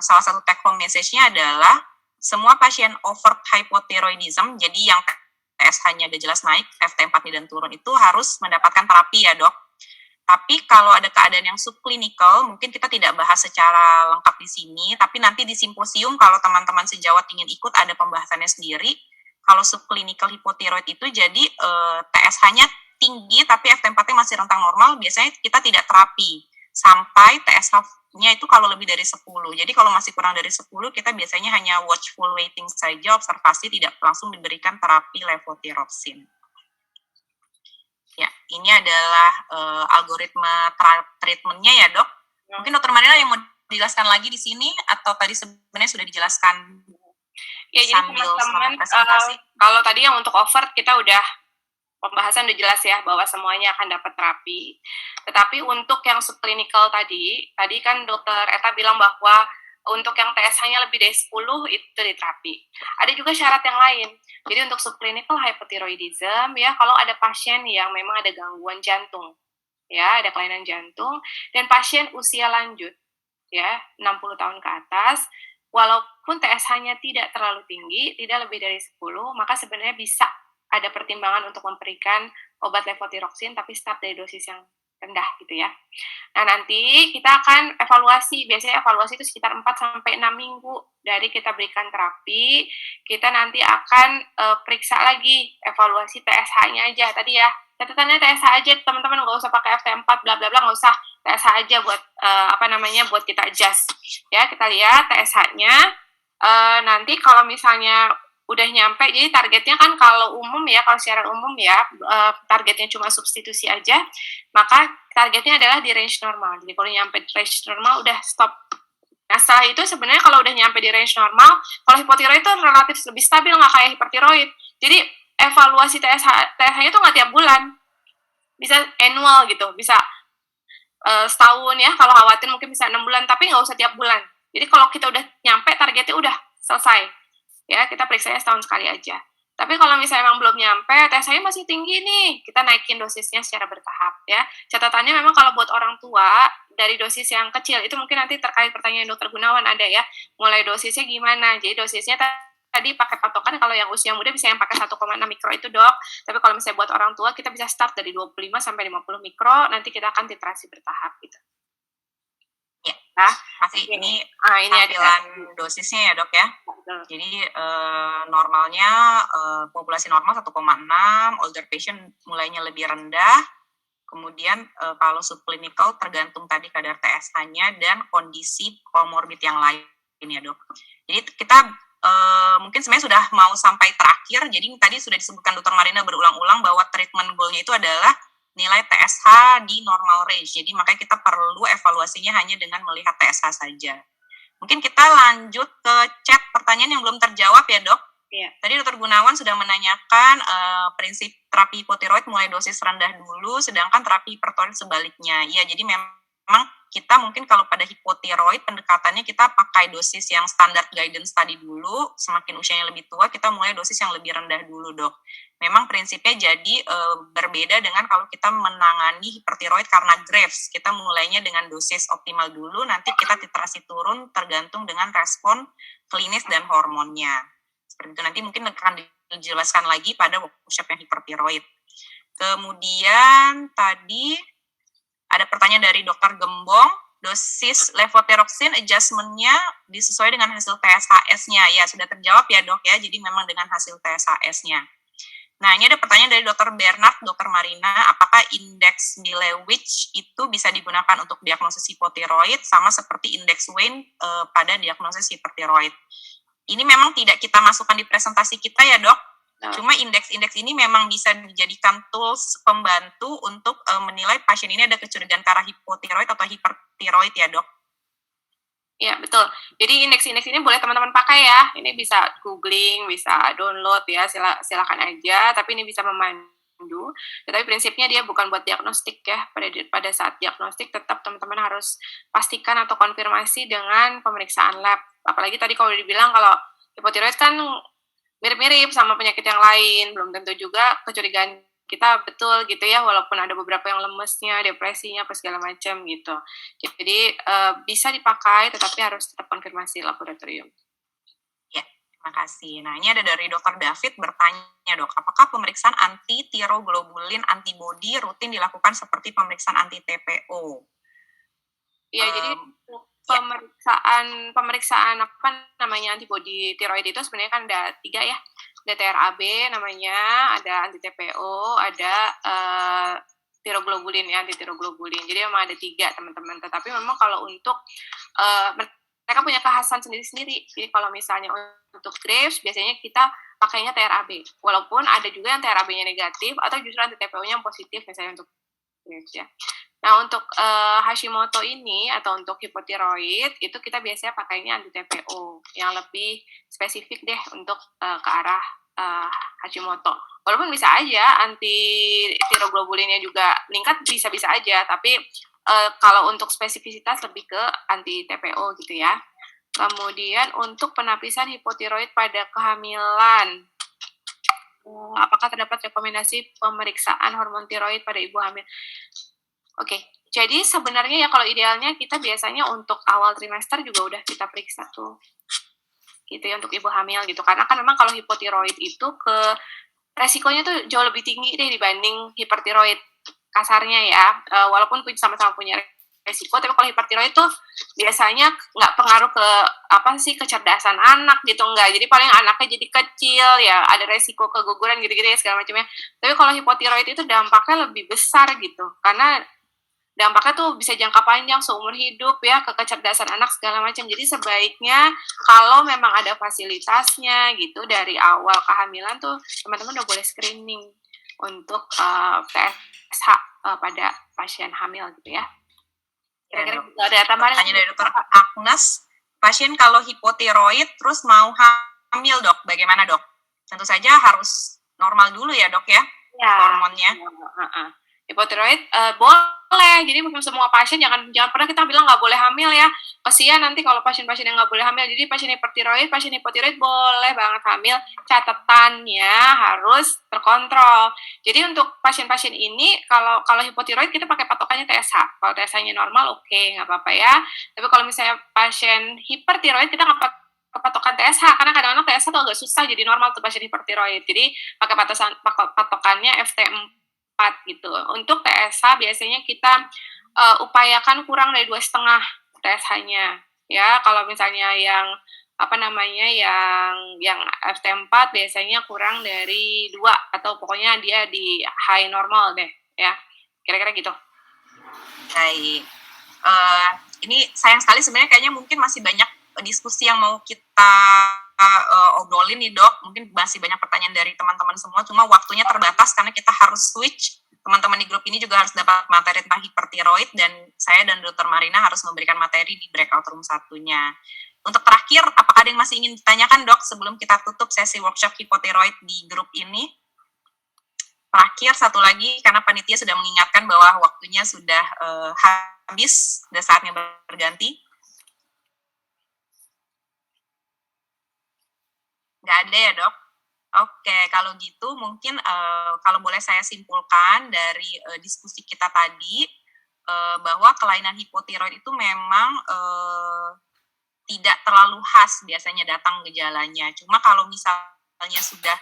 salah satu take home message-nya adalah semua pasien overt hypothyroidism, jadi yang TSH-nya udah jelas naik, FT4-nya dan turun itu harus mendapatkan terapi ya dok. Tapi kalau ada keadaan yang subklinikal, mungkin kita tidak bahas secara lengkap di sini, tapi nanti di simposium kalau teman-teman sejawat ingin ikut ada pembahasannya sendiri. Kalau subklinikal hipotiroid itu jadi TSH-nya tinggi tapi FT4-nya masih rentang normal, biasanya kita tidak terapi sampai TSH-nya itu kalau lebih dari 10. Jadi kalau masih kurang dari 10, kita biasanya hanya watchful waiting saja, observasi, tidak langsung diberikan terapi levothyroxine. Ya, ini adalah algoritma treatment-nya ya dok. Mungkin dokter Marina yang mau dijelaskan lagi di sini atau tadi sebenarnya sudah dijelaskan ya, sambil teman-teman presentasi? Kalau tadi yang untuk overt kita udah pembahasan udah jelas ya bahwa semuanya akan dapat terapi. Tetapi untuk yang subklinikal tadi kan dokter Eta bilang bahwa untuk yang TSH-nya lebih dari 10 itu diterapi. Ada juga syarat yang lain. Jadi untuk subclinical hypothyroidism ya kalau ada pasien yang memang ada gangguan jantung ya, ada kelainan jantung dan pasien usia lanjut ya 60 tahun ke atas, walaupun TSH-nya tidak terlalu tinggi, tidak lebih dari 10, maka sebenarnya bisa ada pertimbangan untuk memberikan obat levothyroxine tapi start dari dosis yang rendah gitu ya. Nah, nanti kita akan evaluasi, biasanya evaluasi itu sekitar 4-6 minggu dari kita berikan terapi, kita nanti akan periksa lagi evaluasi TSH-nya aja tadi ya. Catatannya TSH aja teman-teman, nggak usah pakai FT4 bla bla bla, nggak usah, TSH aja buat buat kita adjust. Ya, kita lihat TSH-nya nanti kalau misalnya udah nyampe, jadi targetnya kan kalau umum ya, kalau secara umum ya, targetnya cuma substitusi aja, maka targetnya adalah di range normal. Jadi kalau nyampe di range normal udah stop. Nah setelah itu sebenarnya kalau udah nyampe di range normal, kalau hipotiroid itu relatif lebih stabil, nggak kayak hipertiroid. Jadi evaluasi TSH-nya itu nggak tiap bulan, bisa annual gitu, bisa setahun ya, kalau khawatir mungkin bisa 6 bulan, tapi nggak usah tiap bulan. Jadi kalau kita udah nyampe targetnya udah selesai. Ya, kita periksanya setahun sekali aja. Tapi kalau misalnya memang belum nyampe, TSH-nya masih tinggi nih, kita naikin dosisnya secara bertahap ya. Catatannya memang kalau buat orang tua, dari dosis yang kecil, itu mungkin nanti terkait pertanyaan Dokter Gunawan ada ya, mulai dosisnya gimana. Jadi dosisnya tadi pakai patokan kalau yang usia muda bisa yang pakai 1,6 mikro itu dok, tapi kalau misalnya buat orang tua kita bisa start dari 25 sampai 50 mikro, nanti kita akan titrasi bertahap gitu. Ya, Nah, masih ini ini tampilan dosisnya ya dok ya. Jadi normalnya populasi normal 1,6, older patient mulainya lebih rendah. Kemudian kalau subclinical tergantung tadi kadar TSH-nya dan kondisi komorbid yang lain ya dok. Jadi kita mungkin sebenarnya sudah mau sampai terakhir. Jadi tadi sudah disebutkan Dr. Marina berulang-ulang bahwa treatment goal-nya itu adalah nilai TSH di normal range. Jadi makanya kita perlu evaluasinya hanya dengan melihat TSH saja. Mungkin kita lanjut ke chat pertanyaan yang belum terjawab ya dok. Iya. Tadi Dr. Gunawan sudah menanyakan prinsip terapi hipotiroid mulai dosis rendah dulu, sedangkan terapi hipertiroid sebaliknya. Iya, jadi memang kita mungkin kalau pada hipotiroid pendekatannya kita pakai dosis yang standar guidance tadi dulu, semakin usianya lebih tua kita mulai dosis yang lebih rendah dulu dok. Memang prinsipnya jadi berbeda dengan kalau kita menangani hipertiroid karena Graves, kita mulainya dengan dosis optimal dulu, nanti kita titrasi turun tergantung dengan respon klinis dan hormonnya. Seperti itu nanti mungkin akan dijelaskan lagi pada workshop yang hipertiroid. Kemudian tadi ada pertanyaan dari Dr. Gembong, dosis levotiroxine adjustment-nya disesuai dengan hasil TSHS-nya. Ya, sudah terjawab ya dok ya, jadi memang dengan hasil TSHS-nya. Nah, ini ada pertanyaan dari Dr. Bernard, Dr. Marina, apakah indeks Bilewich itu bisa digunakan untuk diagnosis hipotiroid sama seperti indeks Wayne pada diagnosis hipertiroid? Ini memang tidak kita masukkan di presentasi kita ya dok, cuma indeks-indeks ini memang bisa dijadikan tools pembantu untuk menilai pasien ini ada kecurigaan ke arah hipotiroid atau hipertiroid ya dok. Ya betul. Jadi indeks-indeks ini boleh teman-teman pakai ya. Ini bisa googling, bisa download ya. Silakan aja. Tapi ini bisa memandu. Tapi prinsipnya dia bukan buat diagnostik ya. Pada saat diagnostik tetap teman-teman harus pastikan atau konfirmasi dengan pemeriksaan lab. Apalagi tadi kalau dibilang kalau hipotiroid kan mirip-mirip sama penyakit yang lain. Belum tentu juga kecurigaan kita betul gitu ya, walaupun ada beberapa yang lemesnya, depresinya, apa segala macam gitu. Jadi bisa dipakai, tetapi harus tetap konfirmasi laboratorium. Ya, terima kasih. Nah, ini ada dari Dr. David bertanya dok, apakah pemeriksaan anti-tiroglobulin antibody rutin dilakukan seperti pemeriksaan anti-TPO? Iya, jadi pemeriksaan apa namanya antibody tiroid itu sebenarnya kan ada 3 ya. Ada TRAB namanya, ada anti-TPO, ada tiroglobulin ya, anti-tiroglobulin. Jadi memang ada 3 teman-teman. Tetapi memang kalau untuk mereka punya kekhasan sendiri-sendiri. Jadi kalau misalnya untuk Graves biasanya kita pakainya TRAB. Walaupun ada juga yang TRAB-nya negatif atau justru anti-TPO-nya yang positif misalnya untuk Graves ya. Nah, untuk Hashimoto ini atau untuk hipotiroid itu kita biasanya pakainya anti-TPO yang lebih spesifik deh untuk ke arah Hashimoto. Walaupun bisa aja anti-tiroglobulinnya juga meningkat, bisa-bisa aja, tapi kalau untuk spesifisitas lebih ke anti-TPO gitu ya. Kemudian untuk penapisan hipotiroid pada kehamilan, apakah terdapat rekomendasi pemeriksaan hormon tiroid pada ibu hamil? Oke, jadi sebenarnya ya kalau idealnya kita biasanya untuk awal trimester juga udah kita periksa tuh, gitu ya untuk ibu hamil gitu. Karena kan memang kalau hipotiroid itu resikonya tuh jauh lebih tinggi deh dibanding hipertiroid kasarnya ya. Walaupun sama-sama punya resiko, tapi kalau hipertiroid tuh biasanya nggak pengaruh ke kecerdasan anak gitu, nggak. Jadi paling anaknya jadi kecil ya, ada resiko keguguran gitu-gitu ya segala macamnya. Tapi kalau hipotiroid itu dampaknya lebih besar gitu, karena dampaknya tuh bisa jangka panjang seumur hidup ya, ke kecerdasan anak segala macam. Jadi sebaiknya kalau memang ada fasilitasnya gitu dari awal kehamilan tuh teman-teman udah boleh screening untuk TSH pada pasien hamil gitu ya. Kira-kira gitu. Ada tambahan? Tanya dari Dokter Agnes, pasien kalau hipotiroid terus mau hamil dok, bagaimana dok? Tentu saja harus normal dulu ya dok ya, hormonnya. Hipotiroid boleh, jadi semua pasien jangan pernah kita bilang nggak boleh hamil ya, kasihan nanti kalau pasien-pasien yang nggak boleh hamil. Jadi pasien hipotiroid boleh banget hamil, catatannya harus terkontrol. Jadi untuk pasien-pasien ini kalau hipotiroid kita pakai patokannya TSH, kalau TSH-nya normal oke, nggak apa-apa ya. Tapi kalau misalnya pasien hipertiroid kita nggak patokan TSH, karena kadang-kadang TSH tuh agak susah jadi normal tuh pasien hipertiroid. Jadi pakai patokannya FT4 gitu. Untuk TSH biasanya kita upayakan kurang dari 2,5 TSH-nya. Ya, kalau misalnya yang yang FT4 biasanya kurang dari 2 atau pokoknya dia di high normal deh ya. Kira-kira gitu. Baik. Ini sayang sekali sebenarnya kayaknya mungkin masih banyak diskusi yang mau kita obrolin nih dok, mungkin masih banyak pertanyaan dari teman-teman semua, cuma waktunya terbatas karena kita harus switch. Teman-teman di grup ini juga harus dapat materi tentang hipertiroid, dan saya dan Dr. Marina harus memberikan materi di breakout room satunya. Untuk terakhir, apakah ada yang masih ingin ditanyakan dok sebelum kita tutup sesi workshop hipotiroid di grup ini? Terakhir, satu lagi, karena panitia sudah mengingatkan bahwa waktunya sudah habis, sudah saatnya berganti. Nggak ada ya dok? Oke, kalau gitu mungkin kalau boleh saya simpulkan dari diskusi kita tadi, bahwa kelainan hipotiroid itu memang tidak terlalu khas biasanya datang gejalanya. Cuma kalau misalnya sudah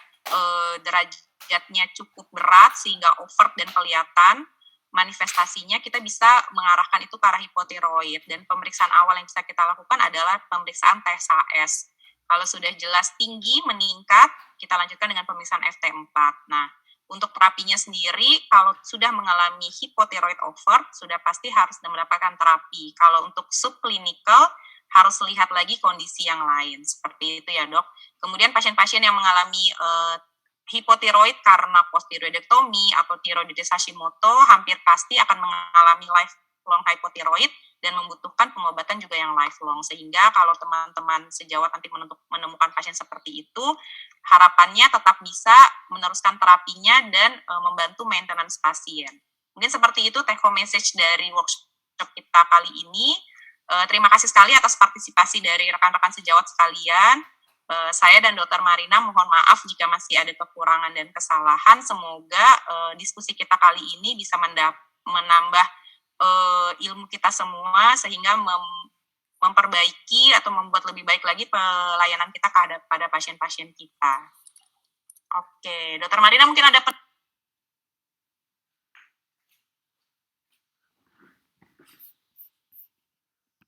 derajatnya cukup berat sehingga overt dan kelihatan manifestasinya, kita bisa mengarahkan itu ke arah hipotiroid. Dan pemeriksaan awal yang bisa kita lakukan adalah pemeriksaan TSHS. Kalau sudah jelas tinggi, meningkat, kita lanjutkan dengan pemeriksaan FT4. Nah, untuk terapinya sendiri, kalau sudah mengalami hipotiroid overt, sudah pasti harus mendapatkan terapi. Kalau untuk subclinical, harus lihat lagi kondisi yang lain. Seperti itu ya dok. Kemudian pasien-pasien yang mengalami hipotiroid karena postiroidektomi atau tiroiditis Hashimoto, hampir pasti akan mengalami lifelong hypothyroid dan membutuhkan pengobatan juga yang lifelong. Sehingga kalau teman-teman sejawat nanti menemukan pasien seperti itu, harapannya tetap bisa meneruskan terapinya dan membantu maintenance pasien. Mungkin seperti itu take home message dari workshop kita kali ini. Terima kasih sekali atas partisipasi dari rekan-rekan sejawat sekalian. Saya dan Dr. Marina mohon maaf jika masih ada kekurangan dan kesalahan. Semoga diskusi kita kali ini bisa menambah ilmu kita semua sehingga memperbaiki atau membuat lebih baik lagi pelayanan kita pada pasien-pasien kita. Oke, Dr. Marina mungkin ada